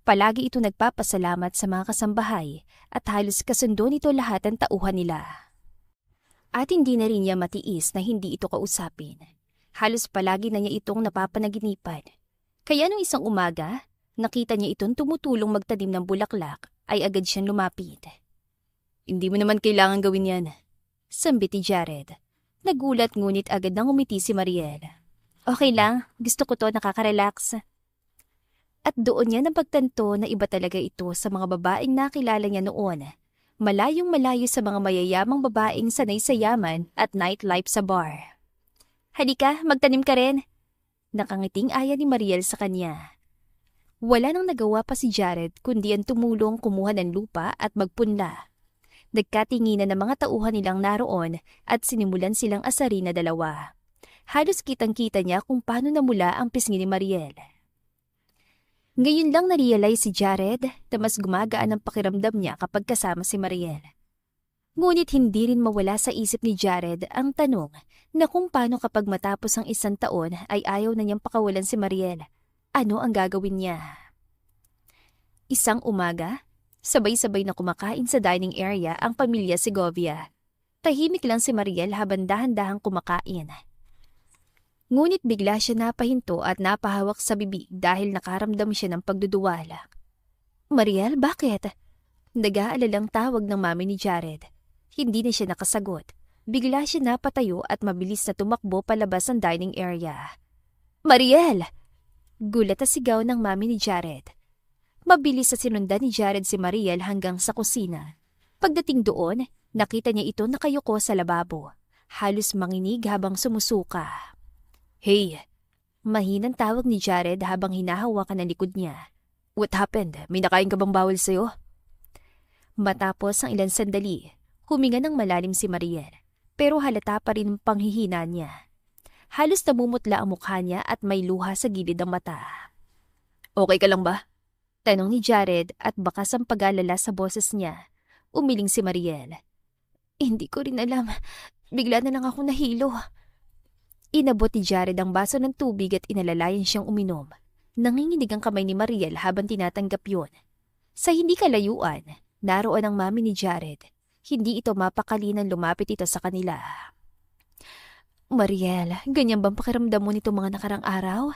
Palagi ito nagpapasalamat sa mga kasambahay at halos kasundo nito lahat ang tauhan nila. At hindi na rin niya matiis na hindi ito kausapin. Halos palagi na niya itong napapanaginipan. Kaya nung isang umaga, nakita niya itong tumutulong magtanim ng bulaklak, ay agad siyang lumapit. Hindi mo naman kailangan gawin yan. Sambit ni Jared. Nagulat ngunit agad nang umiti si Mariel. Okay lang, gusto ko to, nakaka-relax. At doon niya napagtanto na iba talaga ito sa mga babaeng nakilala niya noon. Malayong malayo sa mga mayayamang babaeng sanay sa yaman at nightlife sa bar. Halika, magtanim ka rin. Nakangiting aya ni Mariel sa kanya. Wala nang nagawa pa si Jared kundi ang tumulong kumuha ng lupa at magpunla. Nagkatinginan ng mga tauhan nilang naroon at sinimulan silang asarin na dalawa. Halos kitang-kita niya kung paano namula ang pisngi ni Mariel. Ngayon lang na-realize si Jared na mas gumagaan ang pakiramdam niya kapag kasama si Mariel. Ngunit hindi rin mawala sa isip ni Jared ang tanong na kung paano kapag matapos ang isang taon ay ayaw na niyang pakawalan si Mariel. Ano ang gagawin niya? Isang umaga, sabay-sabay na kumakain sa dining area ang pamilya Segovia. Tahimik lang si Mariel habang dahan-dahang kumakain. Ngunit bigla siya napahinto at napahawak sa bibig dahil nakaramdam siya ng pagduduwala. Mariel, bakit? Nag-aalalang tawag ng mami ni Jared. Hindi na siya nakasagot. Bigla siya napatayo at mabilis na tumakbo palabas ng dining area. Mariel! Gulat na sigaw ng mami ni Jared. Mabilis na sinundan ni Jared si Mariel hanggang sa kusina. Pagdating doon, nakita niya ito nakayuko sa lababo. Halos manginig habang sumusuka. Hey! Mahinang tawag ni Jared habang hinahawakan ang likod niya. What happened? May nakain ka bang bawal sa'yo? Matapos ang ilang sandali, huminga ng malalim si Mariel, pero halata pa rin ang panghihina niya. Halos namumutla ang mukha niya at may luha sa gilid ng mata. Okay ka lang ba? Tanong ni Jared at bakas ang pag-alala sa boses niya. Umiling si Mariel. Hindi ko rin alam. Bigla na lang ako nahilo. Inabot ni Jared ang baso ng tubig at inalalayan siyang uminom. Nanginginig ang kamay ni Mariel habang tinatanggap yun. Sa hindi kalayuan, naroon ang mami ni Jared. Hindi ito mapakali nang lumapit ito sa kanila. Mariel, ganyan bang pakiramdam mo nito mga nakarang araw?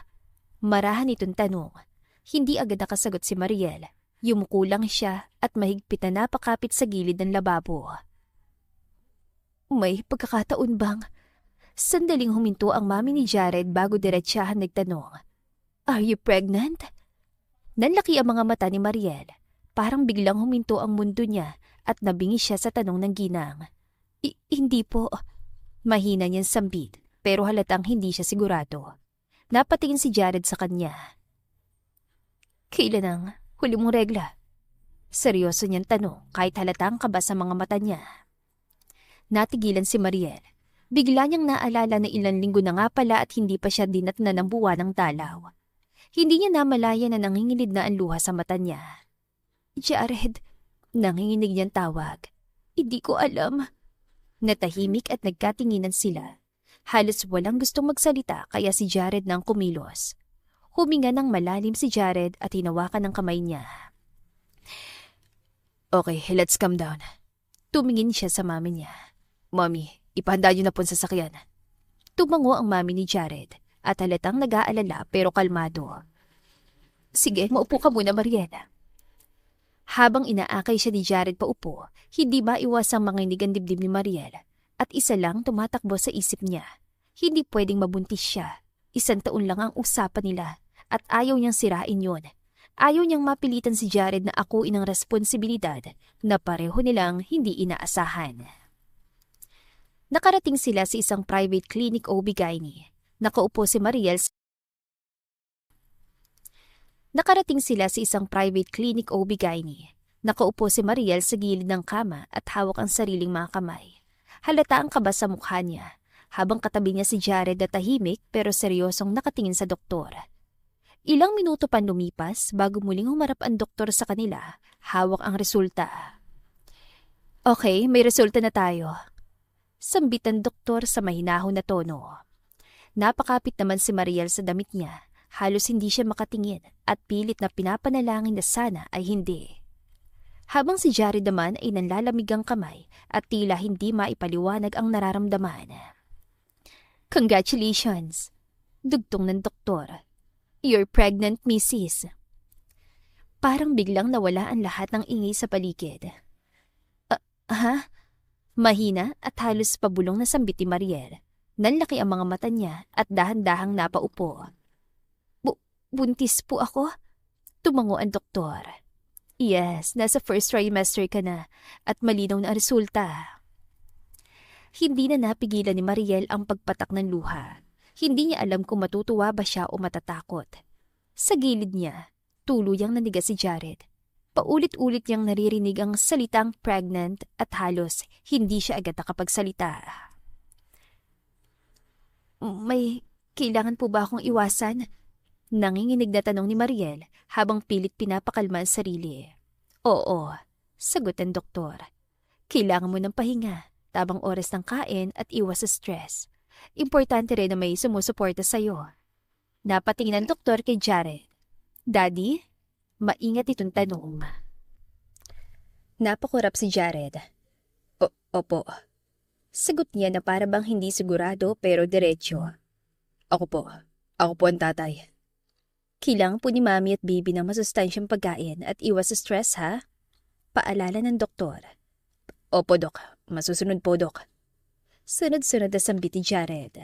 Marahan itong tanong. Hindi agad nakasagot si Mariel. Yumuko lang siya at mahigpit na napakapit sa gilid ng lababo. May pagkakataon bang? Sandaling huminto ang mami ni Jared bago diretsahan nagtanong. Are you pregnant? Nanlaki ang mga mata ni Mariel. Parang biglang huminto ang mundo niya at nabingi siya sa tanong ng ginang. Hindi po. Mahina niyang sambit pero halatang hindi siya sigurado. Napatingin si Jared sa kanya. Kailan ang huli mong regla? Seryoso niyang tanong kahit halatang kaba sa mga mata niya. Natigilan si Mariel. Bigla niyang naalala na ilang linggo na nga pala at hindi pa siya dinatna ng buwan ng dalaw. Hindi niya namalaya na nangingilid na ang luha sa mata niya. Jared, nanginginig niyang tawag. Hindi ko alam. Natahimik at nagkatinginan sila. Halos walang gustong magsalita kaya si Jared nang kumilos. Huminga ng malalim si Jared at hinawakan ng kamay niya. Okay, let's calm down. Tumingin siya sa mami niya. Mommy, ipahanda niyo na po ang sasakyan. Tumango ang mami ni Jared at halatang nag-aalala pero kalmado. Sige, maupo ka muna, Mariela. Habang inaakay siya ni Jared paupo, hindi maiwasang manginig ang dibdib ni Mariel at isa lang tumatakbo sa isip niya. Hindi pwedeng mabuntis siya. 1 taon lang ang usapan nila at ayaw niyang sirain yon. Ayaw niyang mapilitan si Jared na akuin ang responsibilidad na pareho nilang hindi inaasahan. Nakarating sila sa isang private clinic OB-GYN. Nakaupo si Mariel sa gilid ng kama at hawak ang sariling mga kamay. Halata ang kaba sa mukha niya, habang katabi niya si Jared na tahimik pero seryosong nakatingin sa doktor. Ilang minuto pa lumipas bago muling humarap ang doktor sa kanila, hawak ang resulta. Okay, may resulta na tayo. Sambit ang doktor sa mahinahon na tono. Napakapit naman si Mariel sa damit niya. Halos hindi siya makatingin at pilit na pinapanalangin na sana ay hindi. Habang si Jared naman ay nanlalamig ang kamay at tila hindi maipaliwanag ang nararamdaman. Congratulations! Dugtong ng doktor. You're pregnant, Mrs. Parang biglang nawala ang lahat ng ingay sa paligid. Ha? Mahina at halos pabulong na sambit ni Mariel. Nanlaki ang mga mata niya at dahan-dahang napaupo. Buntis po ako? Tumango ang doktor. Yes, nasa first trimester ka na at malinaw na ang resulta. Hindi na napigilan ni Mariel ang pagpatak ng luha. Hindi niya alam kung matutuwa ba siya o matatakot. Sa gilid niya, tuluyang nanigas si Jared. Paulit-ulit niyang naririnig ang salitang pregnant at halos hindi siya agad nakapagsalita. May kailangan po ba akong iwasan? Nanginginig na tanong ni Mariel habang pilit pinapakalma ang sarili. Oo, sagot ng doktor. Kailangan mo ng pahinga, tamang oras ng kain at iwas sa stress. Importante rin na may sumusuporta sa'yo. Napatingin ng doktor kay Jared. Daddy? Maingat itong tanong. Napakurap si Jared. Opo. Sagot niya na para bang hindi sigurado pero diretsyo. Ako po ang tatay. Kailangan po ni Mami at Baby ng masustansyang pagkain at iwas sa stress, ha? Paalala ng doktor. Opo, Dok. Masusunod po, Dok. Sunod-sunod na sambit ni Jared.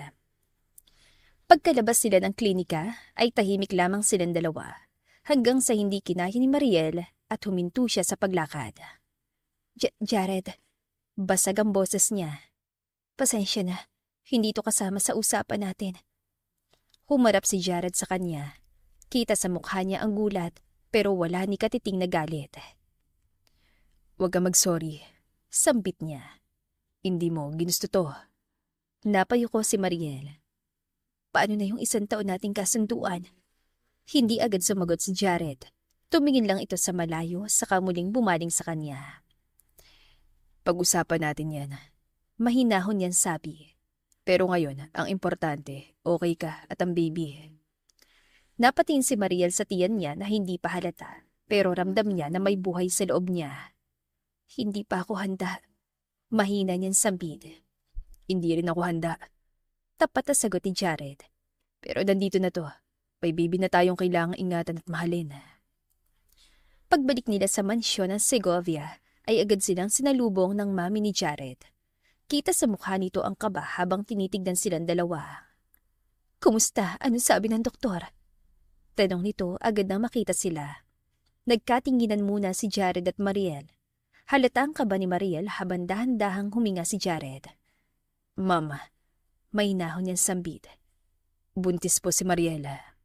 Pagkalabas sila ng klinika, ay tahimik lamang silang dalawa, hanggang sa hindi kinaya ni Mariel at huminto siya sa paglakad. Jared, basag ang boses niya. Pasensya na, hindi ito kasama sa usapan natin. Humarap si Jared sa kanya. Kita sa mukha niya ang gulat, pero wala ni katiting na galit. Huwag kang mag-sorry, sambit niya. Hindi mo ginusto to. Napayuko si Mariel. Paano na yung 1 taon nating kasunduan? Hindi agad sumagot si Jared. Tumingin lang ito sa malayo, saka muling bumaling sa kanya. Pag-usapan natin yan. Mahinahon yan sabi. Pero ngayon, ang importante, okay ka at ang baby. Napatingin si Mariel sa tiyan niya na hindi pa halata, pero ramdam niya na may buhay sa loob niya. Hindi pa ako handa. Mahina niyang sambid. Hindi rin ako handa. Tapat na sagot ni Jared. Pero nandito na to. May baby na tayong kailangang ingatan at mahalin. Pagbalik nila sa mansyon ng Segovia, ay agad silang sinalubong ng mami ni Jared. Kita sa mukha nito ang kaba habang tinitignan silang dalawa. Kumusta? Ano sabi ng doktor? Tanong nito agad nang makita sila. Nagkatinginan muna si Jared at Mariel. Halata ang kaba ni Mariel habang dahan-dahang huminga si Jared. Mama, may nahon niyang sambit. Buntis po si Mariela.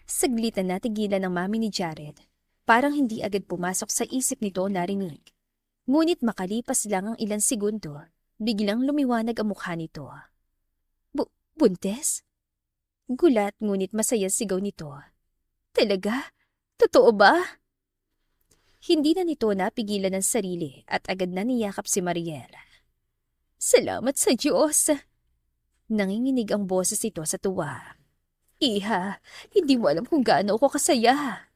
Saglit na natigilan ng mami ni Jared. Parang hindi agad pumasok sa isip nito narinig. Ngunit makalipas lang ang ilang segundo, biglang lumiwanag ang mukha nito. Buntis? Gulat ngunit masaya sigaw nito. Talaga? Totoo ba? Hindi na nito napigilan ng sarili at agad na niyakap si Mariel. Salamat sa Diyos! Nanginginig ang boses ito sa tuwa. Iha, hindi mo alam kung gaano ako kasaya.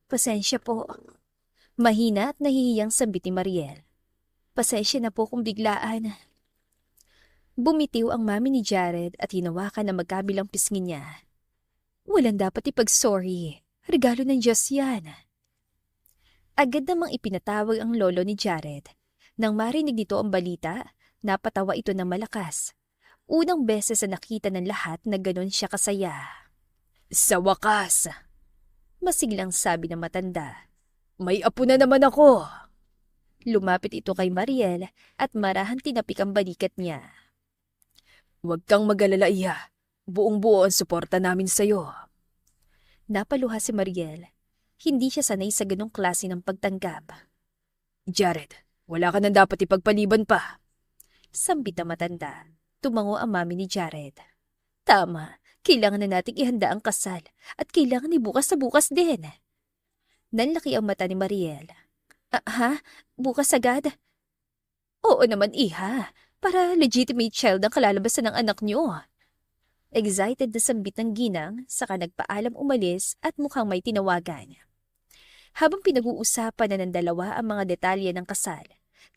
Pasensya po. Mahina at nahihiyang sambit ni Mariel. Pasensya na po kung biglaan. Bumitiw ang mami ni Jared at hinawakan ang magkabilang pisngi niya. Walang dapat ipag-sorry. Regalo ng Diyos yan. Agad namang ipinatawag ang lolo ni Jared. Nang marinig nito ang balita, napatawa ito ng malakas. Unang beses na nakita ng lahat na ganon siya kasaya. Sa wakas! Masiglang sabi ng matanda. May apo na naman ako! Lumapit ito kay Mariel at marahan tinapik ang balikat niya. Huwag kang mag-alala, Iha. Buong-buo ang suporta namin sa'yo. Napaluha si Mariel. Hindi siya sanay sa ganong klase ng pagtanggap. Jared, wala ka nang dapat ipagpaliban pa. Sambit na matanda. Tumango ang mami ni Jared. Tama, kailangan na nating ihanda ang kasal at kailangan ni bukas sa bukas din. Nanlaki ang mata ni Mariel. Ha? Bukas agad? Oo naman, Iha. Para legitimate child ang kalalabasan ng anak niyo. Excited na sambit ng ginang, saka nagpaalam umalis at mukhang may tinawagan. Habang pinag-uusapan na ng dalawa ang mga detalye ng kasal,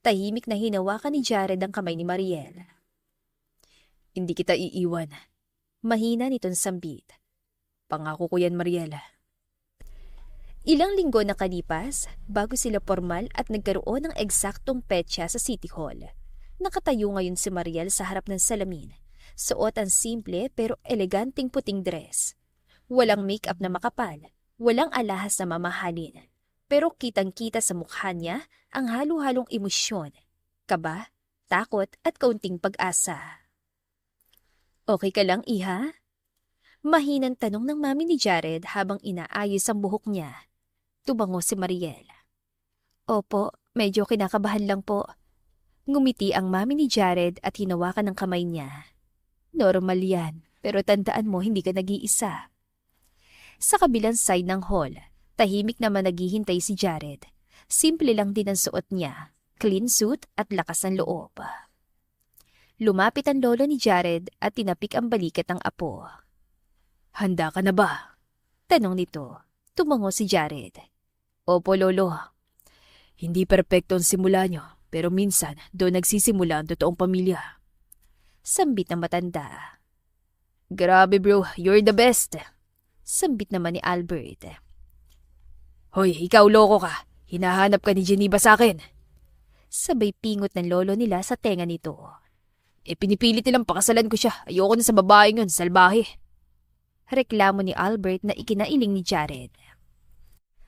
tahimik na hinawakan ni Jared ang kamay ni Mariel. Hindi kita iiwan. Mahina nitong sambit. Pangako ko yan, Mariel. Ilang linggo na kalipas, bago sila formal at nagkaroon ng eksaktong petsa sa City Hall. Nakatayo ngayon si Mariel sa harap ng salamin. Suot ang simple pero eleganteng puting dress. Walang make-up na makapal, walang alahas na mamahalin. Pero kitang-kita sa mukha niya ang halo-halong emosyon, kaba, takot at kaunting pag-asa. Okay ka lang, Iha? Mahinang tanong ng mami ni Jared habang inaayos ang buhok niya. Tumango si Mariel. Opo, medyo kinakabahan lang po. Ngumiti ang mami ni Jared at hinawakan ng kamay niya. Normal yan, pero tandaan mo hindi ka nag-iisa. Sa kabilang side ng hall, tahimik naman naghihintay si Jared. Simple lang din ang suot niya, clean suit at lakas ng loob. Lumapit ang lolo ni Jared at tinapik ang balikat ng apo. Handa ka na ba? Tanong nito. Tumango si Jared. Opo, lolo. Hindi perpekto ang simula niyo. Pero minsan, doon nagsisimula ang totoong pamilya. Sambit ng matanda. Grabe bro, you're the best. Sambit naman ni Albert. Hoy, ikaw loko ka. Hinahanap ka ni Geneva sa akin. Sabay pingot ng lolo nila sa tenga nito. Pinipilit nilang pakasalan ko siya. Ayoko na sa babaeng yun, salbahe. Reklamo ni Albert na ikinailing ni Jared.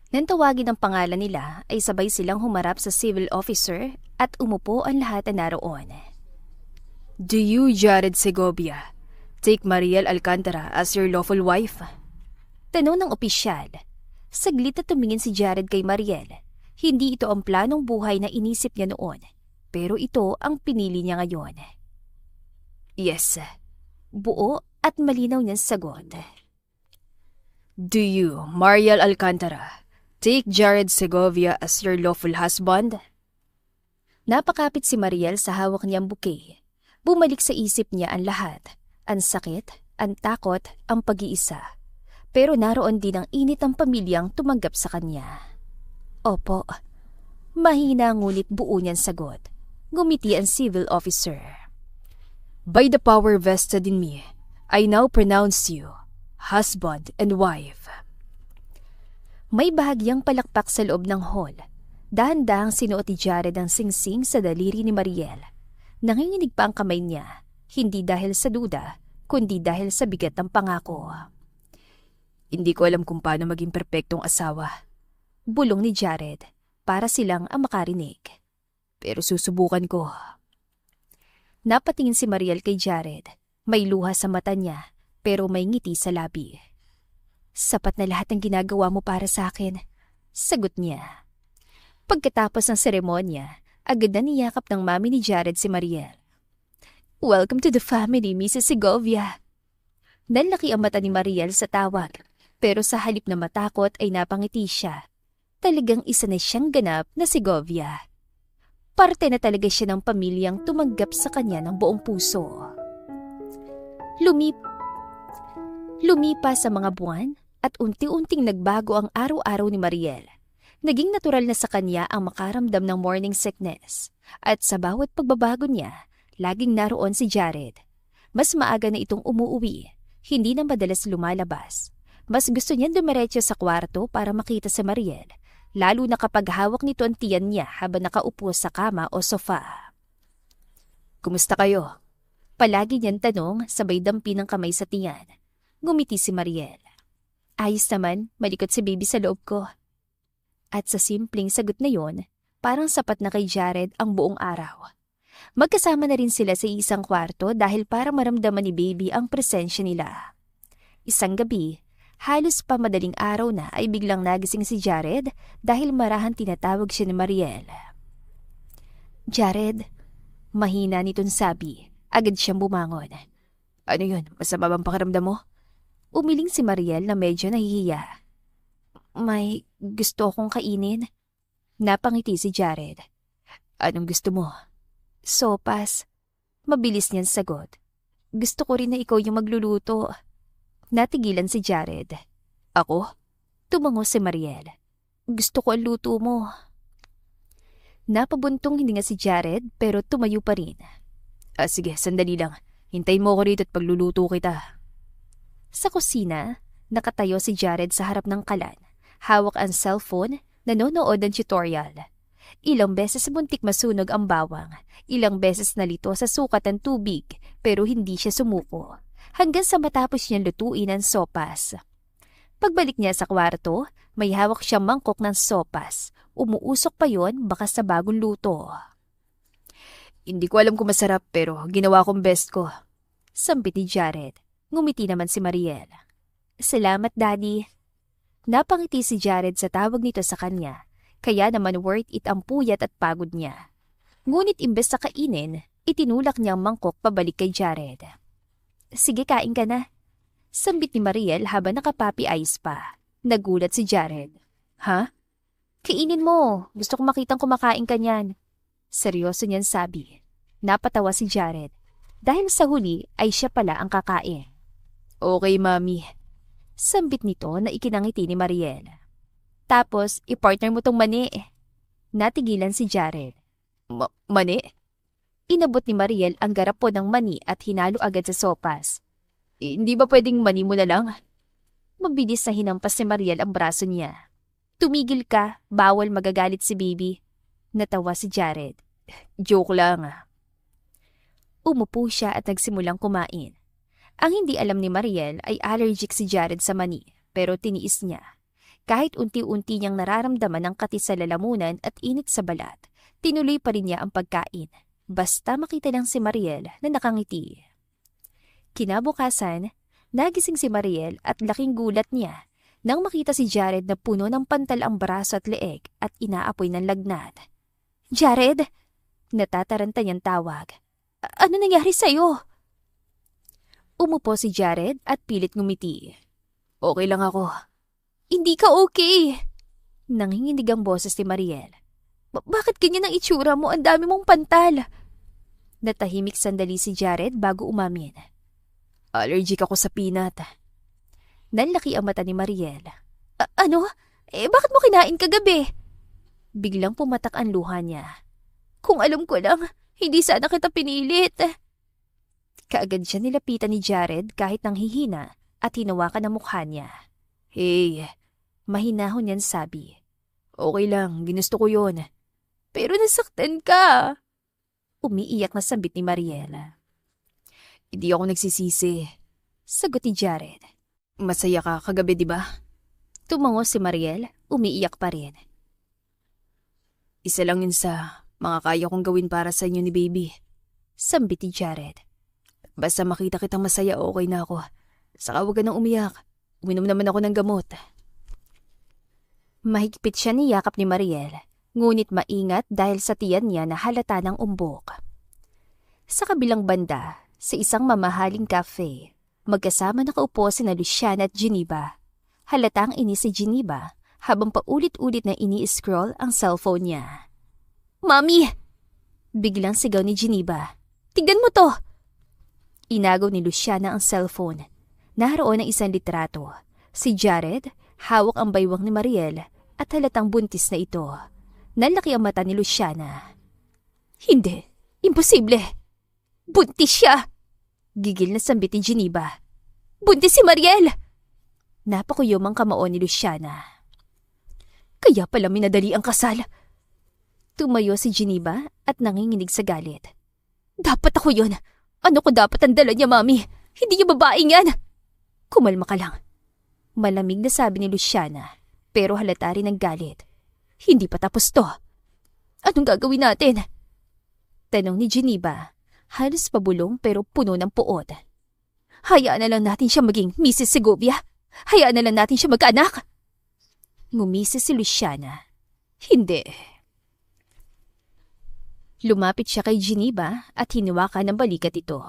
Nang tawagin ang pangalan nila ay sabay silang humarap sa civil officer at umupo ang lahat na naroon. Do you, Jared Segovia, take Mariel Alcantara as your lawful wife? Tanong ng opisyal. Saglit na tumingin si Jared kay Mariel. Hindi ito ang planong buhay na inisip niya noon, pero ito ang pinili niya ngayon. Yes. Buo at malinaw niyang sagot. Do you, Mariel Alcantara, take Jared Segovia as your lawful husband? Napakapit si Mariel sa hawak niyang bouquet. Bumalik sa isip niya ang lahat. Ang sakit, ang takot, ang pag-iisa. Pero naroon din ang init ng pamilyang tumanggap sa kanya. Opo. Mahina ngunit buo niyang sagot. Ngumiti ang civil officer. By the power vested in me, I now pronounce you husband and wife. May bahagyang palakpak sa loob ng hall. Dahan-dahang sinuot ni Jared ang singsing sa daliri ni Mariel. Nanginginig pa ang kamay niya, hindi dahil sa duda, kundi dahil sa bigat ng pangako. Hindi ko alam kung paano maging perpektong asawa. Bulong ni Jared, para silang ang makarinig. Pero susubukan ko. Napatingin si Mariel kay Jared. May luha sa mata niya, pero may ngiti sa labi. Sapat na lahat ng ginagawa mo para sa akin, sagot niya. Pagkatapos ng seremonya, agad na niyakap ng mami ni Jared si Mariel. Welcome to the family, Mrs. Segovia. Nanlaki ang mata ni Mariel sa tawag, pero sa halip na matakot ay napangiti siya. Talagang isa na siyang ganap na Segovia. Parte na talaga siya ng pamilyang tumanggap sa kanya ng buong puso. Lumipas sa mga buwan at unti-unting nagbago ang araw-araw ni Mariel. Naging natural na sa kanya ang makaramdam ng morning sickness. At sa bawat pagbabago niya, laging naroon si Jared. Mas maaga na itong umuuwi, hindi na madalas lumalabas. Mas gusto niya dumiretso sa kwarto para makita si Mariel, lalo na kapag hawak nito ang tiyan niya habang nakaupo sa kama o sofa. "Kumusta kayo?" Palagi niyang tanong, sabay dampi ng kamay sa tiyan. Ngumiti si Mariel. "Ayos naman, malikot si baby sa loob ko." At sa simpleng sagot na yon, parang sapat na kay Jared ang buong araw. Magkasama na rin sila sa isang kwarto dahil para maramdaman ni baby ang presensya nila. Isang gabi, halos pa madaling araw na ay biglang nagising si Jared dahil marahan tinatawag siya ni Mariel. "Jared," mahina nitong sabi. Agad siyang bumangon. "Ano yun? Masama bang pakiramdam mo?" Umiling si Mariel na medyo nahihiya. "May gusto akong kainin." Napangiti si Jared. "Anong gusto mo?" "Sopas." Mabilis niyang sagot. "Gusto ko rin na ikaw yung magluluto." Natigilan si Jared. "Ako?" Tumango si Mariel. "Gusto ko ang luto mo." Napabuntong hininga si Jared pero tumayo pa rin. Sige, sandali lang. Hintayin mo ako rito at pagluluto kita." Sa kusina, nakatayo si Jared sa harap ng kalan. Hawak ang cellphone, nanonood ng tutorial. Ilang beses muntik masunog ang bawang. Ilang beses nalito sa sukat ng tubig pero hindi siya sumuko. Hanggang sa matapos niyang lutuin ang sopas. Pagbalik niya sa kwarto, may hawak siyang mangkok ng sopas. Umuusok pa yon baka sa bagong luto. "Hindi ko alam kung masarap pero ginawa kong best ko." Sampit ni Jared. Ngumiti naman si Mariel. "Salamat, Daddy." Napangiti si Jared sa tawag nito sa kanya, kaya naman worth it ang puyat at pagod niya. Ngunit imbes sa kainin, itinulak niya ang mangkok pabalik kay Jared. "Sige, kain ka na." Sambit ni Mariel habang nakapapi eyes pa. Nagulat si Jared. "Ha? Kainin mo. Gusto kong makitang kumakain ka niyan." Seryoso niyan sabi. Napatawa si Jared. Dahil sa huli ay siya pala ang kakain. "Okay, Mami." Sambit nito na ikinangiti ni Mariel. "Tapos, ipartner mo tong mani." Natigilan si Jared. Mani?" Inabot ni Mariel ang garapon ng mani at hinalo agad sa sopas. Hindi ba pwedeng mani mo na lang?" Mabilis na hinampas ni Mariel ang braso niya. "Tumigil ka, bawal magagalit si baby." Natawa si Jared. "Joke lang." Umupo siya at nagsimulang kumain. Ang hindi alam ni Mariel ay allergic si Jared sa mani, pero tiniis niya. Kahit unti-unti niyang nararamdaman ang kati sa lalamunan at init sa balat, tinuloy pa rin niya ang pagkain. Basta makita lang si Mariel na nakangiti. Kinabukasan, nagising si Mariel at laking gulat niya nang makita si Jared na puno ng pantal ang braso at leeg at inaapoy ng lagnat. "Jared?" Natataranta niyang tawag. "Ano nangyari sa'yo?" Umupo si Jared at pilit ngumiti. "Okay lang ako." "Hindi ka okay." Nanginginig ang boses ni Mariel. Bakit ganyan ang itsura mo? Ang dami mong pantal." Natahimik sandali si Jared bago umamin. "Allergic ako sa peanut." Nanlaki ang mata ni Mariel. Ano? Bakit mo kinain kagabi?" Biglang pumatak ang luha niya. "Kung alam ko lang, hindi sana kita pinilit." Kaagad siya nilapitan ni Jared kahit nanghihina at hinawakan ang mukha niya. "Hey," mahinahon niyan sabi. "Okay lang, ginusto ko yon." "Pero nasaktan ka." Umiiyak na sambit ni Mariel. "Hindi ako nagsisisi," sagot ni Jared. "Masaya ka kagabi, di ba?" Tumango si Mariel, umiiyak pa rin. "Isa lang yun sa mga kaya kong gawin para sa inyo ni baby," sambit ni Jared. "Basta makita kitang masaya, okay na ako. Saka huwag ka nang umiyak. Uminom naman ako ng gamot." Mahigpit siya niyakap ni Mariel, ngunit maingat dahil sa tiyan niya na halata ng umbok. Sa kabilang banda, sa isang mamahaling cafe, Magkasama nakaupo sina Luciana at Geneva. Halatang inis si Geneva habang paulit-ulit na ini-scroll ang cellphone niya. "Mami!" Biglang sigaw ni Geneva. "Tignan mo to!" Inagaw ni Luciana ang cellphone. Naroon ang isang litrato. Si Jared, hawak ang baywang ni Mariel at halatang buntis na ito. Nalaki ang mata ni Luciana. "Hindi! Imposible! Buntis siya!" Gigil na sambit ni Geneva. "Buntis si Mariel!" Napakuyom ang kamao ni Luciana. "Kaya pala minadali ang kasal." Tumayo si Geneva at nanginginig sa galit. "Dapat ako yun! Ano ko dapat ang dala niya, Mami? Hindi niya babaeng yan!" "Kumalma ka lang." Malamig na sabi ni Luciana, pero halata rin ang galit. "Hindi pa tapos to. Anong gagawin natin?" Tanong ni Geneva, halos pabulong pero puno ng puot. "Hayaan na lang natin siya maging Mrs. Segovia. Hayaan na lang natin siya magkaanak." Ngumisi si Luciana. "Hindi." Lumapit siya kay Geneva at hiniwakan ng balikat ito.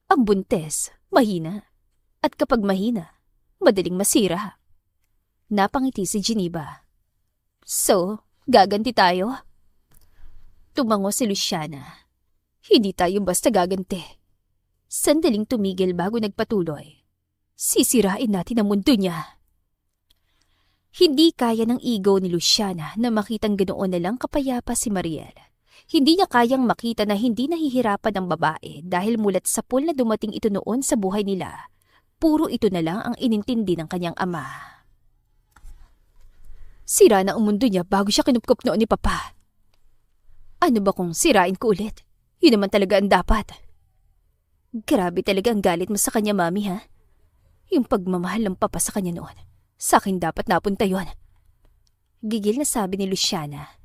Ang buntes, mahina. At kapag mahina, madaling masira. Napangiti si Geneva. "So, gaganti tayo?" Tumango si Luciana. "Hindi tayo basta gaganti." Sandaling tumigil bago nagpatuloy. "Sisirain natin ang mundo niya." Hindi kaya ng ego ni Luciana na makitang ganoon na lang kapayapa si Mariel. Hindi niya kayang makita na hindi nahihirapan ang babae dahil mulat sa pool na dumating ito noon sa buhay nila. Puro ito na lang ang inintindi ng kanyang ama. Sira na ang mundo niya bago siya kinupkup noon ni Papa. Ano ba kung sirain ko ulit? Yun naman talaga ang dapat. Grabe talaga ang galit mo sa kanya, Mami, ha? Yung pagmamahal ng Papa sa kanya noon. Sa akin dapat napunta yon. Gigil na sabi ni Luciana.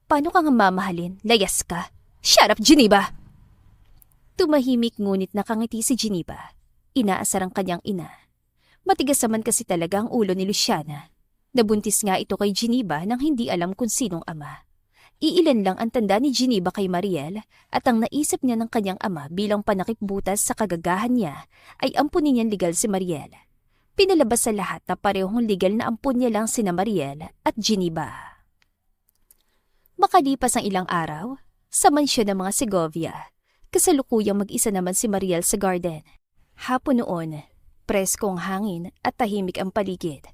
"Paano ka nga mamahalin? Layas ka." "Shut up, Geneva!" Tumahimik ngunit nakangiti si Geneva. Inaasar ang kanyang ina. Matigas naman kasi talaga ang ulo ni Luciana. Nabuntis nga ito kay Geneva nang hindi alam kung sinong ama. Iilan lang ang tanda ni Geneva kay Mariel at ang naisip niya ng kanyang ama bilang panakipbutas sa kagagahan niya ay ampunin niyang legal si Mariel. Pinalabas sa lahat na parehong legal na ampun niya lang sina Mariel at Geneva. Makalipas ang ilang araw, sa mansyon ng mga Segovia, kasalukuyang mag-isa naman si Mariel sa garden. Hapon noon, preskong hangin at tahimik ang paligid.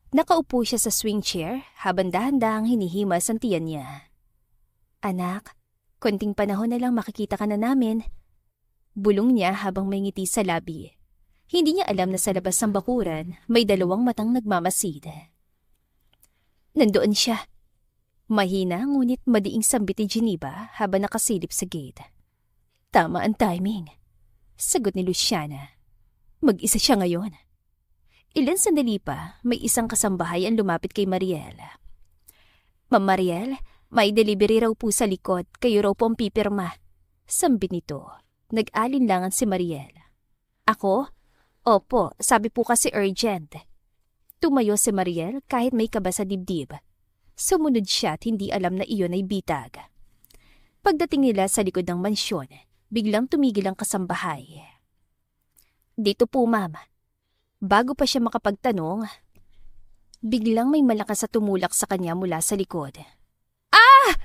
Nakaupo siya sa swing chair habang dahan-dahang hinihimas ang tiyan niya. "Anak, konting panahon na lang makikita ka na namin." Bulong niya habang may ngiti sa labi. Hindi niya alam na sa labas ng bakuran may dalawang matang nagmamasid. Nandoon siya. Mahina ngunit madiing sambit ni Geneva habang nakasilip sa gate. "Tama ang timing," sagot ni Luciana. "Mag-isa siya ngayon." Ilan sandali pa, may isang kasambahay ang lumapit kay Mariel. "Ma'am Mariel, may delivery raw po sa likod, kayo raw po ang pipirma." Sambit nito. Nag-alinlangan si Mariel. "Ako? Opo, sabi po kasi urgent." Tumayo si Mariel kahit may kaba sa dibdib. Sumunod siya at hindi alam na iyon ay bitag. Pagdating nila sa likod ng mansyon, biglang tumigil ang kasambahay. "Dito po, ma'am." Bago pa siya makapagtanong, biglang may malakas na tumulak sa kanya mula sa likod. "Ah!"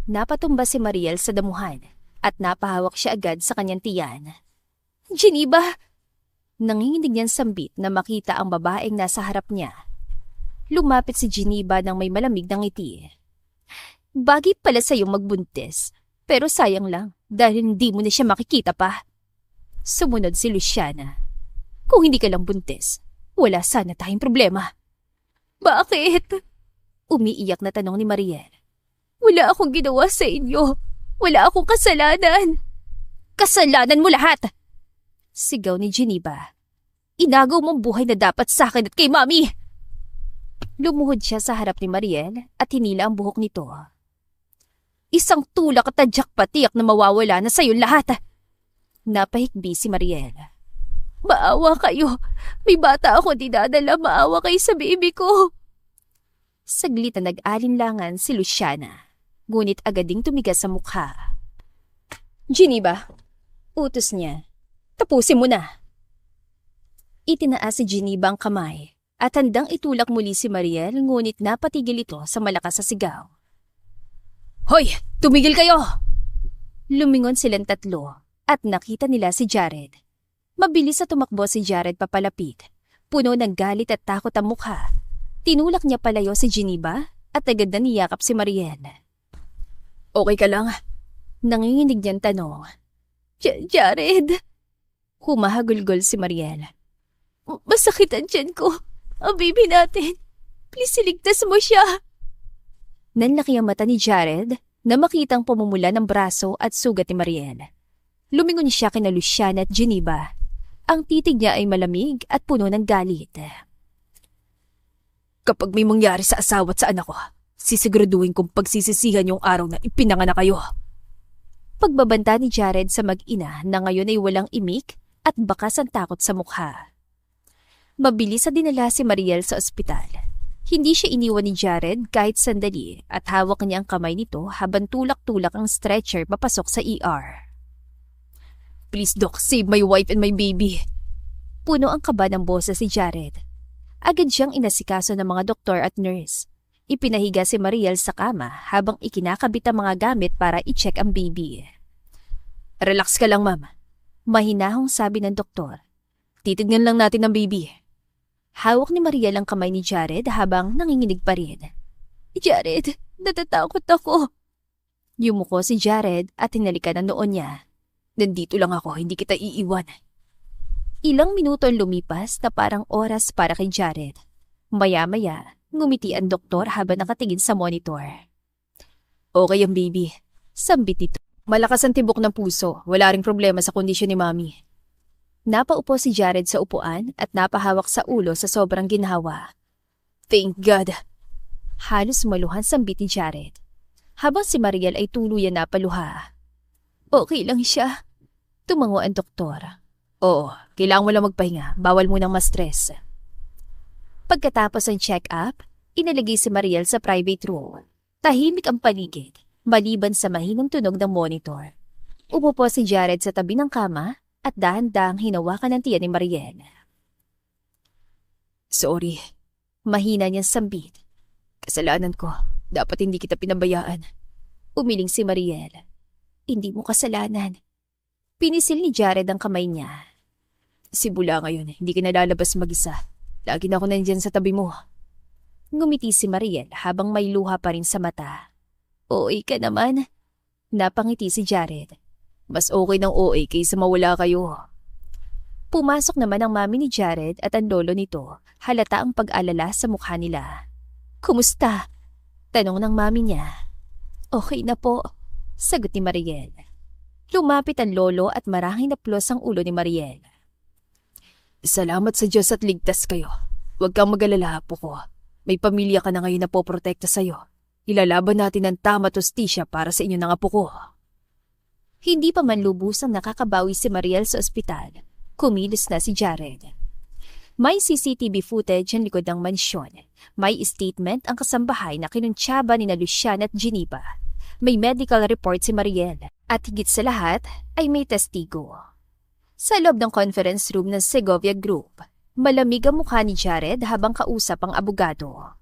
Napatumba si Mariel sa damuhan at napahawak siya agad sa kanyang tiyan. "Geneva!" Nanginginig niyang sambit na makita ang babaeng nasa harap niya. Lumapit si Geneva ng may malamig na ngiti. "Bagay pala sa'yo magbuntis, pero sayang lang dahil hindi mo na siya makikita pa." Sumunod si Luciana. "Kung hindi ka lang buntis, wala sana tayong problema." "Bakit?" Umiiyak na tanong ni Mariel. "Wala akong ginawa sa inyo. Wala akong kasalanan." "Kasalanan mo lahat!" Sigaw ni Geneva. "Inagaw mong buhay na dapat sa akin at kay Mami!" Lumuhod siya sa harap ni Mariel at hinila ang buhok nito. "Isang tulak at tadyak patiyak na mawawala na sa'yo lahat." Napahikbi si Mariel. "Maawa kayo. May bata ako dinadala. Maawa kayo sa baby ko." Saglit na nag-alinlangan si Luciana. Ngunit agad ding tumigas sa mukha. "Geneva," utos niya. "Tapusin mo na. Itinaas si Geneva ang kamay at handang itulak muli si Mariel ngunit napatigil ito sa malakas na sigaw. Hoy! Tumigil kayo! Lumingon silang tatlo at nakita nila si Jared. Mabilis na tumakbo si Jared papalapit. Puno ng galit at takot ang mukha. Tinulak niya palayo si Geneva at agad na niyakap si Mariel. Okay ka lang? Nanginginig niyang tanong. Jared! Humahagulgol si Mariel. Masakit ang tiyan ko. Ang baby natin. Please iligtas mo siya. Nanlaki ang mata ni Jared na makitang pumumula ng braso at sugat ni Mariel. Lumingon siya kina Luciana at Geneva. Ang titig niya ay malamig at puno ng galit. Kapag may mangyari sa asawa at sa anak ko, sisiguraduhin kong pagsisisihan yung araw na ipinanganak kayo. Pagbabanta ni Jared sa mag-ina na ngayon ay walang imik at bakas ang takot sa mukha. Mabilis na dinala si Mariel sa ospital. Hindi siya iniwan ni Jared kahit sandali at hawak niya ang kamay nito habang tulak-tulak ang stretcher papasok sa ER. Please, Doc, save my wife and my baby. Puno ang kaba ng boses si Jared. Agad siyang inasikaso ng mga doktor at nurse. Ipinahiga si Mariel sa kama habang ikinakabit ang mga gamit para i-check ang baby. Relax ka lang, ma'am. Mahinahong sabi ng doktor. Titignan lang natin ang baby. Hawak ni Mariel ang kamay ni Jared habang nanginginig pa rin. Jared, natatakot ako. Yumuko si Jared at hinalikan ang noon niya. Nandito lang ako, hindi kita iiwan. Ilang minuto ang lumipas na parang oras para kay Jared. Maya-maya, ngumiti ang doktor habang nakatingin sa monitor. Okay ang baby. Sambit ito. Malakas ang tibok ng puso. Wala ring problema sa kondisyon ni Mami. Napaupo si Jared sa upuan at napahawak sa ulo sa sobrang ginhawa. Thank God. Halos maluhan sambit ni Jared. Habang si Mariel ay tuluyan na paluha. Okay lang siya. Tumango ang doktor. Oo, kailangan mo lang magpahinga. Bawal mo nang ma-stress. Pagkatapos ng check-up, inalagay si Mariel sa private room. Tahimik ang paligid, maliban sa mahinang tunog ng monitor. Umupo si Jared sa tabi ng kama at dahan-dahang hinawakan ng tiyan ni Mariel. Sorry. Mahina niyang sambit. Kasalanan ko. Dapat hindi kita pinabayaan. Umiling si Mariel. Hindi mo kasalanan. Pinisil ni Jared ang kamay niya. Simula ngayon, hindi ka nalalabas mag-isa. Lagi na ako nandyan sa tabi mo. Ngumiti si Mariel habang may luha pa rin sa mata. OA ka naman. Napangiti si Jared. Mas okay ng OA kaysa mawala kayo. Pumasok naman ang mami ni Jared at ang lolo nito. Halata ang pag-alala sa mukha nila. Kumusta? Tanong ng mami niya. Okay na po, sagot ni Mariel. Lumapit ang lolo at marahing naplos ang ulo ni Mariel. Salamat sa Diyos at ligtas kayo. Huwag kang mag-alala, apo ko. May pamilya ka na ngayon na poprotekta sa'yo. Ilalaban natin ang tama at hustisya para sa inyo ng apo ko. Hindi pa man lubusang nakakabawi si Mariel sa ospital. Kumilos na si Jared. May CCTV footage ang likod ng mansyon. May statement ang kasambahay na kinuntsaba ni Luciana at Geneva. May medical report si Mariel. At higit sa lahat ay may testigo. Sa loob ng conference room ng Segovia Group, malamig ang mukha ni Jared habang kausap ang abogado.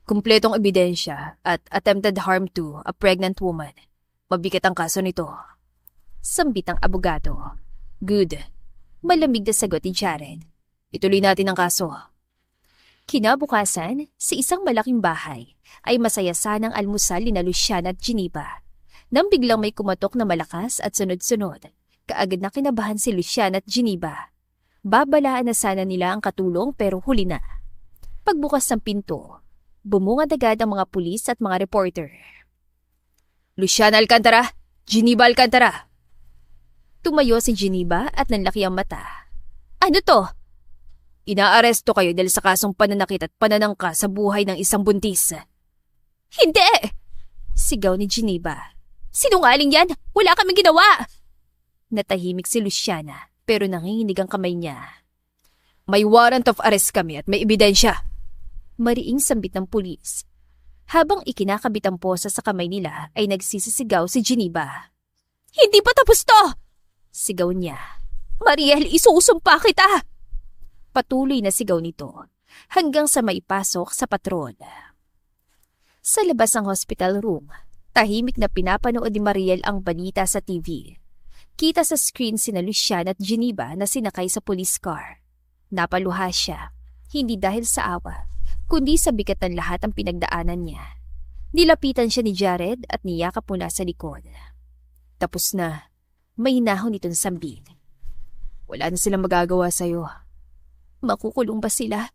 Kumpletong ebidensya at attempted harm to a pregnant woman. Mabigat ang kaso nito. Sambit ang abogado. Good. Malamig na sagot ni Jared. Ituloy natin ang kaso. Kinabukasan, sa isang malaking bahay, ay masaya sanang almusal ni Luciana at Geneva. Nang biglang may kumatok na malakas at sunod-sunod, kaagad na kinabahan si Luciana at Geneva. Babalaan na sana nila ang katulong pero huli na. Pagbukas ng pinto, bumungad agad ang mga pulis at mga reporter. Luciana Alcantara! Geneva Alcantara! Tumayo si Geneva at nanlaki ang mata. Ano to? Inaaresto kayo dahil sa kasong pananakit at pananangka sa buhay ng isang buntis. Hindi! Sigaw ni Geneva. Sinungaling yan! Wala kaming ginawa! Natahimik si Luciana pero nanginginig ang kamay niya. May warrant of arrest kami at may ebidensya. Mariing sambit ng pulis. Habang ikinakabit ang posa sa kamay nila ay nagsisisigaw si Geneva. Hindi pa tapos to! Sigaw niya. Mariel, isusumpa kita! Patuloy na sigaw nito hanggang sa maipasok sa patrol. Sa labas ng hospital room, tahimik na pinapanood ni Mariel ang balita sa TV. Kita sa screen sina Lucian at Geneva na sinakay sa police car. Napaluha siya, hindi dahil sa awa, kundi sa bigat ng lahat ang pinagdaanan niya. Nilapitan siya ni Jared at niyakap mula sa likod. Tapos na, may hinahon itong sambin. Wala na silang magagawa sa'yo. Makukulong ba sila?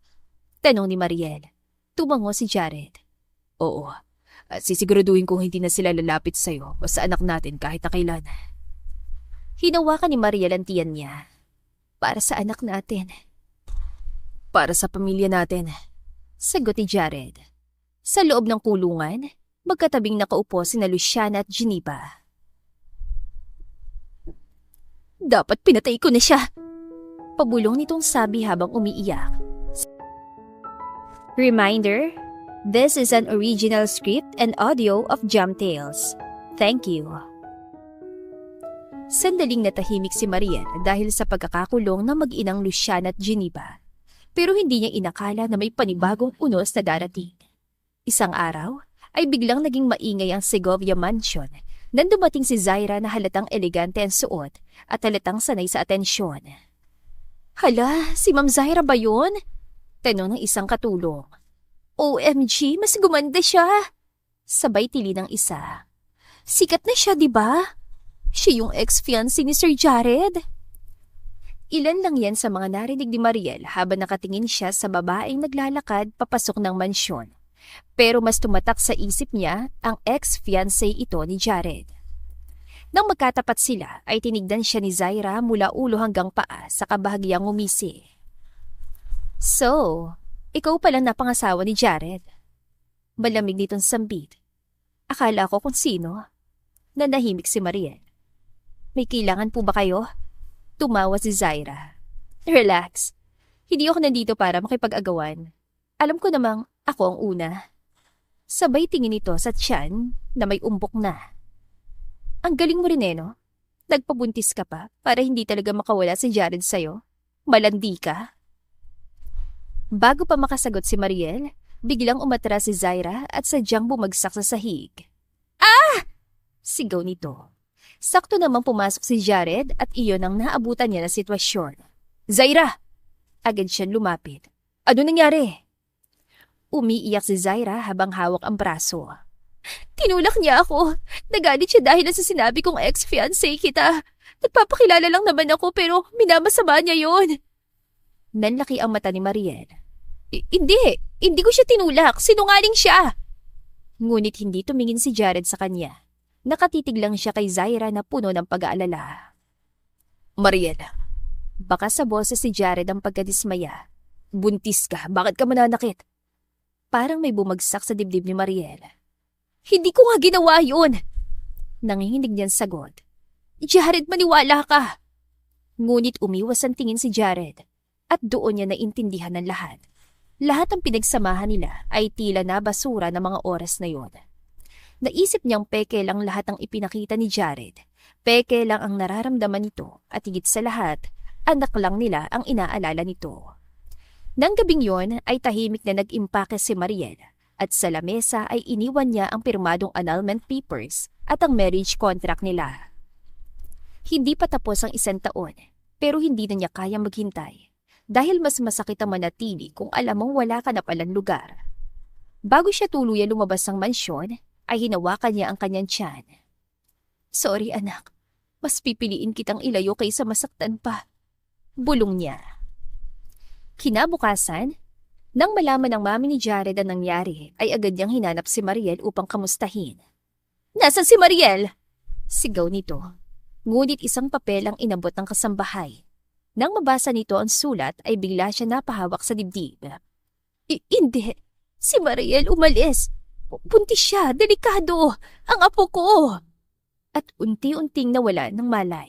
Tanong ni Mariel. Tumango si Jared. Oo, at sisiguraduhin kong hindi na sila lalapit sa'yo o sa anak natin kahit na kailan. Hinawakan ni Mariel ang tiyan niya. Para sa anak natin. Para sa pamilya natin. Sagot ni Jared. Sa loob ng kulungan, magkatabing nakaupo sina Luciana at Geneva. Dapat pinatay ko na siya. Pabulong nitong sabi habang umiiyak. Reminder, this is an original script and audio of Jam Tales. Thank you. Sandaling natahimik si Mariel dahil sa pagkakakulong ng mag-inang Luciana at Geneva. Pero hindi niya inakala na may panibagong unos na darating. Isang araw ay biglang naging maingay ang Segovia Mansion nang dumating si Zaira na halatang elegante ang suot at halatang sanay sa atensyon. Hala, si Ma'am Zaira ba yun? Tanong ng isang katulong. OMG, mas gumanda siya. Sabay tili ng isa. Sikat na siya, di ba? Siya yung ex-fiancé ni Sir Jared. Ilan lang yan sa mga narinig ni Mariel habang nakatingin siya sa babaeng naglalakad papasok ng mansyon. Pero mas tumatak sa isip niya ang ex-fiancé ito ni Jared. Nang magkatapat sila ay tinignan siya ni Zaira mula ulo hanggang paa sa kabahagyang ngumisi. So, ikaw palang napangasawa ni Jared. Malamig nitong sambit. Akala ko kung sino. Nanahimik si Mariel. May kailangan po ba kayo? Tumawa si Zaira. Relax. Hindi ako nandito para makipag-agawan. Alam ko namang ako ang una. Sabay tingin ito sa tiyan na may umbok na. Ang galing mo rin no? Nagpabuntis ka pa para hindi talaga makawala si Jared sa'yo? Malandi ka? Bago pa makasagot si Mariel, biglang umatras si Zaira at sadyang bumagsak sa sahig. Ah! Sigaw nito. Sakto namang pumasok si Jared at iyon ang naabutan niya na sitwasyon. Zaira! Agad siyang lumapit. Ano nangyari? Umiiyak si Zaira habang hawak ang braso. Tinulak niya ako. Nagalit siya dahil sa sinabi kong ex-fiancé kita. Nagpapakilala lang naman ako pero minamasama niya yon. Nanlaki ang mata ni Mariel. Hindi ko siya tinulak. Sinungaling siya. Ngunit hindi tumingin si Jared sa kanya. Nakatitig lang siya kay Zaira na puno ng pag-aalala. Mariel, baka sa boses si Jared ang pagkadismaya. Buntis ka, bakit ka mananakit? Parang may bumagsak sa dibdib ni Mariel. Hindi ko nga ginawa yun. Nanginginig niyan sagot. Jared, maniwala ka. Ngunit umiwas ang tingin si Jared at doon niya naintindihan ng lahat. Lahat ng pinagsamahan nila ay tila na basura ng mga oras na yon. Naisip niyang peke lang lahat ng ipinakita ni Jared. Peke lang ang nararamdaman nito at higit sa lahat, anak lang nila ang inaalala nito. Nang gabing yon ay tahimik na nag-impake si Mariel at sa lamesa ay iniwan niya ang pirmadong annulment papers at ang marriage contract nila. Hindi pa tapos ang 1 taon pero hindi na niya kayang maghintay dahil mas masakit ang manatili kung alam mong wala ka na palang lugar. Bago siya tuluyan lumabas ng mansyon, ay hinawakan niya ang kanyang tiyan. Sorry anak, mas pipiliin kitang ilayo kaysa masaktan pa. Bulong niya. Kinabukasan, nang malaman ng mami ni Jared ang nangyari, ay agad niyang hinanap si Mariel upang kamustahin. Nasaan si Mariel? Sigaw nito. Ngunit isang papel ang inabot ng kasambahay. Nang mabasa nito ang sulat ay bigla siya napahawak sa dibdib. Hindi, si Mariel umalis. Buntis siya, delikado, ang apo ko. At unti-unting nawala ng malay.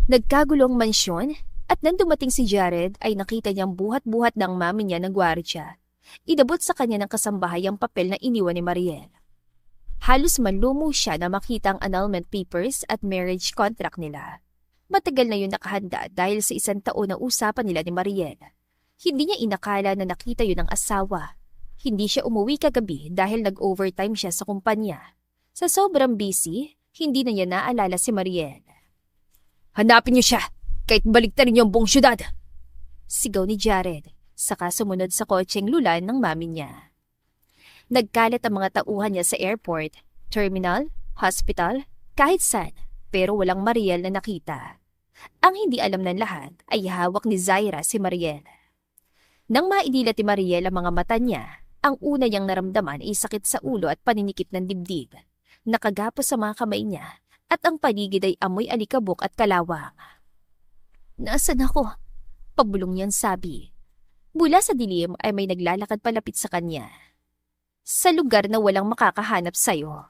Nagkagulong mansyon at nang dumating si Jared ay nakita niyang buhat-buhat ng mami niya ng gwardya. Inabot sa kanya ng kasambahay ang papel na iniwan ni Mariel. Halos manlumo siya na makita ang annulment papers at marriage contract nila. Matagal na yun nakahanda dahil sa 1 taon na usapan nila ni Mariel. Hindi niya inakala na nakita yun ng asawa. Hindi siya umuwi kagabi dahil nag-overtime siya sa kumpanya. Sa sobrang busy, hindi na niya naalala si Mariel. Hanapin niyo siya, kahit baliktarin niyo ang buong syudad! Sigaw ni Jared, saka sumunod sa kotseng lulan ng mami niya. Nagkalat ang mga tauhan niya sa airport, terminal, hospital, kahit saan, pero walang Mariel na nakita. Ang hindi alam ng lahat ay hawak ni Zaira si Mariel. Nang maidilat ni Mariel ang mga mata niya, ang una niyang naramdaman ay sakit sa ulo at paninikip ng dibdib. Nakagapos sa mga kamay niya at ang paligid ay amoy alikabok at kalawang. "Nasaan ako?" Pabulong niyang sabi. Mula sa dilim ay may naglalakad palapit sa kanya. "Sa lugar na walang makakahanap sa'yo."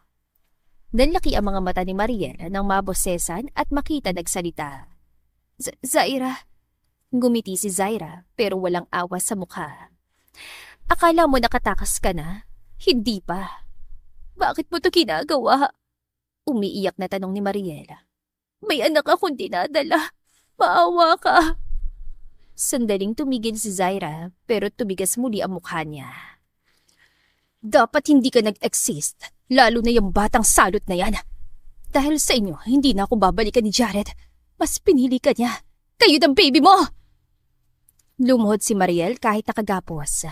Nanlaki ang mga mata ni Mariel nang mabosesan at makita nagsalita. Zaira." Ngumiti si Zaira pero walang awa sa mukha. "Akala mo nakatakas ka na? Hindi pa." "Bakit mo to ginagawa?" Umiiyak na tanong ni Mariel. "May anak akong dinadala. Maawa ka." Sandaling tumigil si Zaira pero tumigas muli ang mukha niya. "Dapat hindi ka nag-exist, lalo na yung batang salot na yan. Dahil sa inyo, hindi na ako babalikan ni Jared. Mas pinili ka niya. Kayo ng baby mo!" Lumuhod si Mariel kahit nakagapos.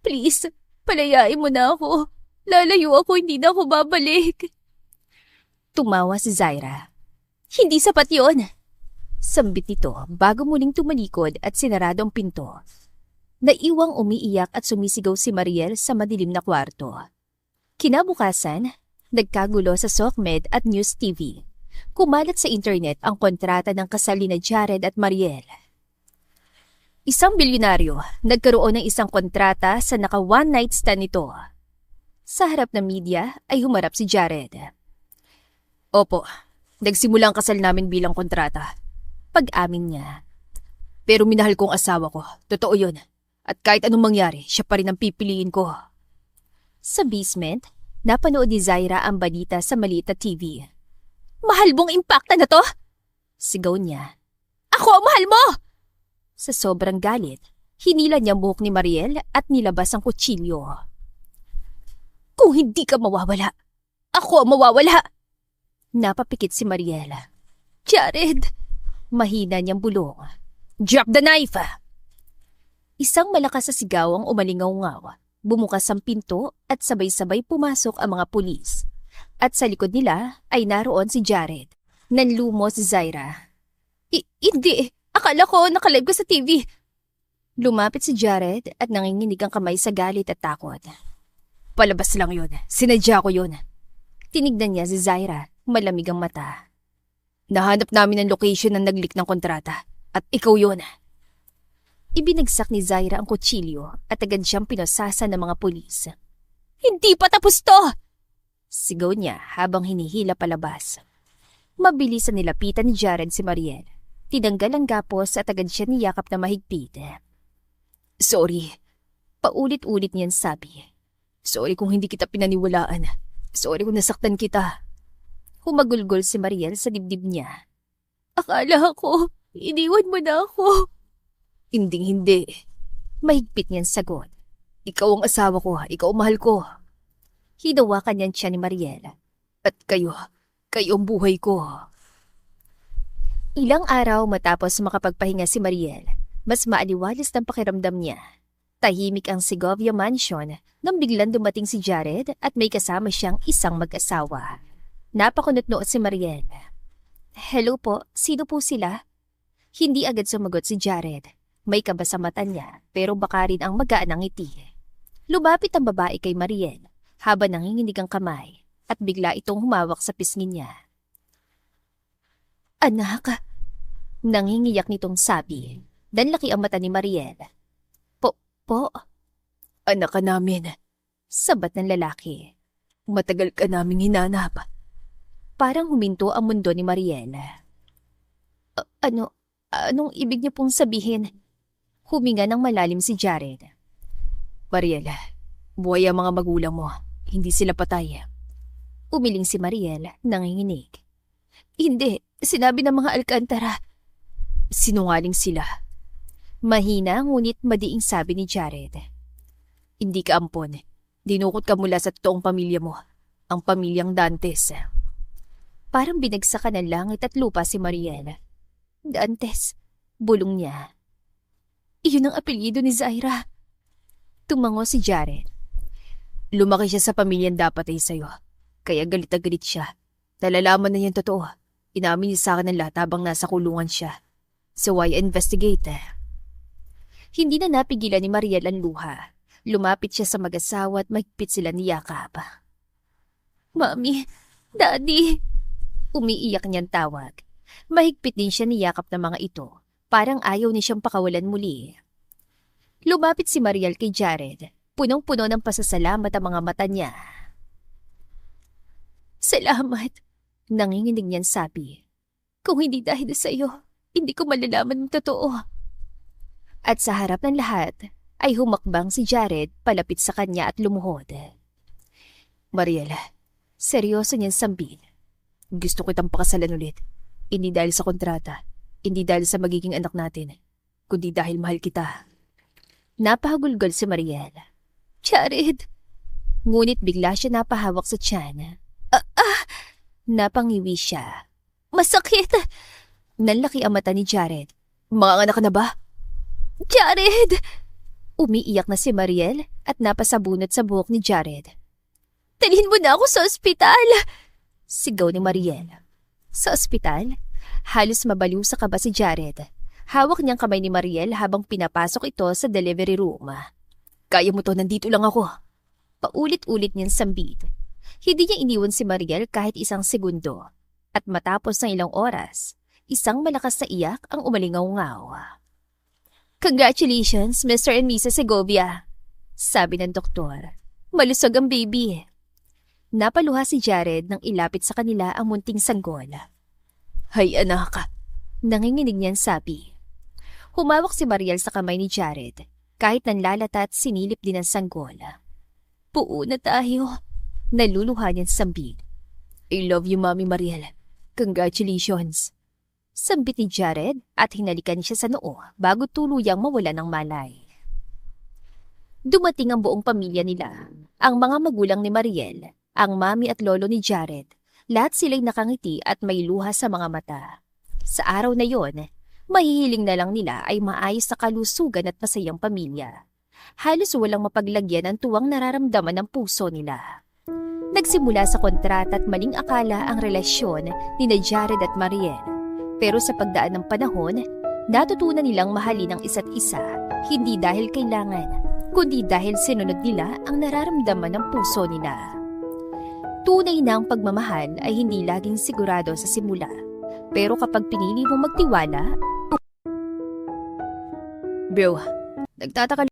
"Please, palayain mo na ako. Lalayo ako, hindi na ako babalik." Tumawa si Zaira. "Hindi sapat yon." Sambit nito bago muling tumalikod at sinarado ang pinto. Naiwang umiiyak at sumisigaw si Mariel sa madilim na kwarto. Kinabukasan, nagkagulo sa SOCMED at News TV. Kumalat sa internet ang kontrata ng kasal ni Jared at Mariel. Isang bilyonaryo nagkaroon ng isang kontrata sa naka-one-night stand nito. Sa harap ng media ay humarap si Jared. "Opo, nagsimula ang kasal namin bilang kontrata." Pag-amin niya. "Pero minahal ko ang asawa ko. Totoo yun. At kahit anong mangyari, siya pa rin ang pipiliin ko." Sa basement, napanood ni Zaira ang balita sa maliit na TV. "Mahal mong impacta na to?" Sigaw niya. "Ako ang mahal mo!" Sa sobrang galit, hinila niya ang buhok ni Mariel at nilabas ang kutsilyo. "Kung hindi ka mawawala, ako ang mawawala!" Napapikit si Mariel. "Jared!" Mahina niyang bulong. "Drop the knife!" Isang malakas na sigaw ang umalingaw-ngaw. Bumukas ang pinto at sabay-sabay pumasok ang mga pulis. At sa likod nila ay naroon si Jared. Nanlumo si Zaira. Hindi! Akala ko nakalive ko sa TV." Lumapit si Jared at nanginginig ang kamay sa galit at takot. "Palabas lang yun. Sinadya ko yun." Tinignan niya si Zaira. Malamig ang mata. "Nahanap namin ang location ng nag-leak ng kontrata. At ikaw yun." Ibinagsak ni Zaira ang kutsilyo at agad siyang pinosasan ng mga pulis. "Hindi pa tapos to!" Sigaw niya habang hinihila palabas. Mabilis na nilapitan ni Jared si Mariel. Tinanggal ang gapos at agad siya niyakap na mahigpit. "Sorry." Paulit-ulit niyan sabi. "Sorry kung hindi kita pinaniwalaan. Sorry kung nasaktan kita." Humagulgol si Mariel sa dibdib niya. "Akala ko, iniwan mo na ako." Hindi. Mahigpit niyan sagot. "Ikaw ang asawa ko, ikaw ang mahal ko." Hinawakan niyan siya ni Mariel. "At kayo ang buhay ko." Ilang araw matapos makapagpahinga si Mariel, mas maaliwalas ng pakiramdam niya. Tahimik ang Segovia Mansion nang biglang dumating si Jared at may kasama siyang isang mag-asawa. Napakunot-noot si Mariel. "Hello po, sino po sila?" Hindi agad sumagot si Jared. May kaba sa mata niya pero baka rin ang magaan ang ngiti. Lumapit ang babae kay Mariel habang nanginginig ang kamay at bigla itong humawak sa pisngi niya. "Anak!" Nangingiyak nitong sabi. Danlaki ang mata ni Mariel. Po? "Anak ka namin." Sabat ng lalaki. "Matagal ka naming hinanap." Parang huminto ang mundo ni Mariel. Anong ibig niyo pong sabihin?" Huminga ng malalim si Jared. "Mariel, buhay ang mga magulang mo. Hindi sila patay." Umiling si Mariel, nanginginig. Hindi, sinabi ng mga Alcantara. Sinungaling sila. Mahina ngunit madiing sabi ni Jared. Hindi ka ampon. Dinukot ka mula sa totoong pamilya mo. Ang pamilyang Dantes. Parang binagsakan ng langit at lupa si Mariel. Dantes, bulong niya. Iyon ang apelyido ni Zaira. Tumango si Jared. Lumaki siya sa pamilyang dapat ay sa'yo. Kaya galit na galit siya. Nalalaman na niyan totoo. Inamin niya sa akin ng lahat habang nasa kulungan siya. So why investigate? Hindi na napigilan ni Mariel ang luha. Lumapit siya sa mag-asawa at mahigpit sila ni Yakap. Mami, Daddy! Umiiyak niyang tawag. Mahigpit din siya ni Yakap ng mga ito. Parang ayaw ni siyang pakawalan muli. Lumapit si Mariel kay Jared. Punong-puno ng pasasalamat ang mga mata niya. Salamat, nanginginig niyan sabi. Kung hindi dahil sa iyo, hindi ko malalaman ang totoo. At sa harap ng lahat, ay humakbang si Jared palapit sa kanya at lumuhod. Mariel, seryoso niyang sambin. Gusto kitang pakasalan ulit. Hindi dahil sa kontrata, hindi dahil sa magiging anak natin, kundi dahil mahal kita. Napahagulgol si Mariel. Jared! Ngunit bigla siya napahawak sa tiyan. Napangiwi siya. Masakit! Nanlaki ang mata ni Jared. Mga anak ka na ba? Jared! Umiiyak na si Mariel at napasabunot sa buhok ni Jared. Dalhin mo na ako sa ospital! Sigaw ni Mariel. Sa ospital? Halos mabaliw sa kaba si Jared. Hawak niyang kamay ni Mariel habang pinapasok ito sa delivery room. Kaya mo to, nandito lang ako. Paulit-ulit niyang sambit. Hindi niya iniwan si Mariel kahit isang segundo. At matapos ng ilang oras, isang malakas na iyak ang umalingaw-ngaw. Congratulations, Mr. and Mrs. Segovia, sabi ng doktor. Malusog ang baby. Napaluha si Jared nang ilapit sa kanila ang munting sanggol. Hay anak, nanginginig niyan sabi. Humawak si Mariel sa kamay ni Jared, kahit nanlalata at sinilip din ang sanggol. Buo na tayo, naluluha niyan sambit. I love you, Mami Mariel. Congratulations. Sambit ni Jared at hinalikan siya sa noo bago tuluyang mawala ng malay. Dumating ang buong pamilya nila, ang mga magulang ni Mariel, ang mami at lolo ni Jared. Lahat sila'y nakangiti at may luha sa mga mata. Sa araw na yon, mahihiling na lang nila ay maayos na kalusugan at masayang pamilya. Halos walang mapaglagyan ang tuwang nararamdaman ng puso nila. Nagsimula sa kontrata at maling akala ang relasyon ni Jared at Mariel. Pero sa pagdaan ng panahon, natutunan nilang mahalin ang isa't isa, hindi dahil kailangan, kundi dahil sinunod nila ang nararamdaman ng puso nila. Tunay na ang pagmamahal ay hindi laging sigurado sa simula. Pero kapag pinili mong magtiwala... Bro, nagtataka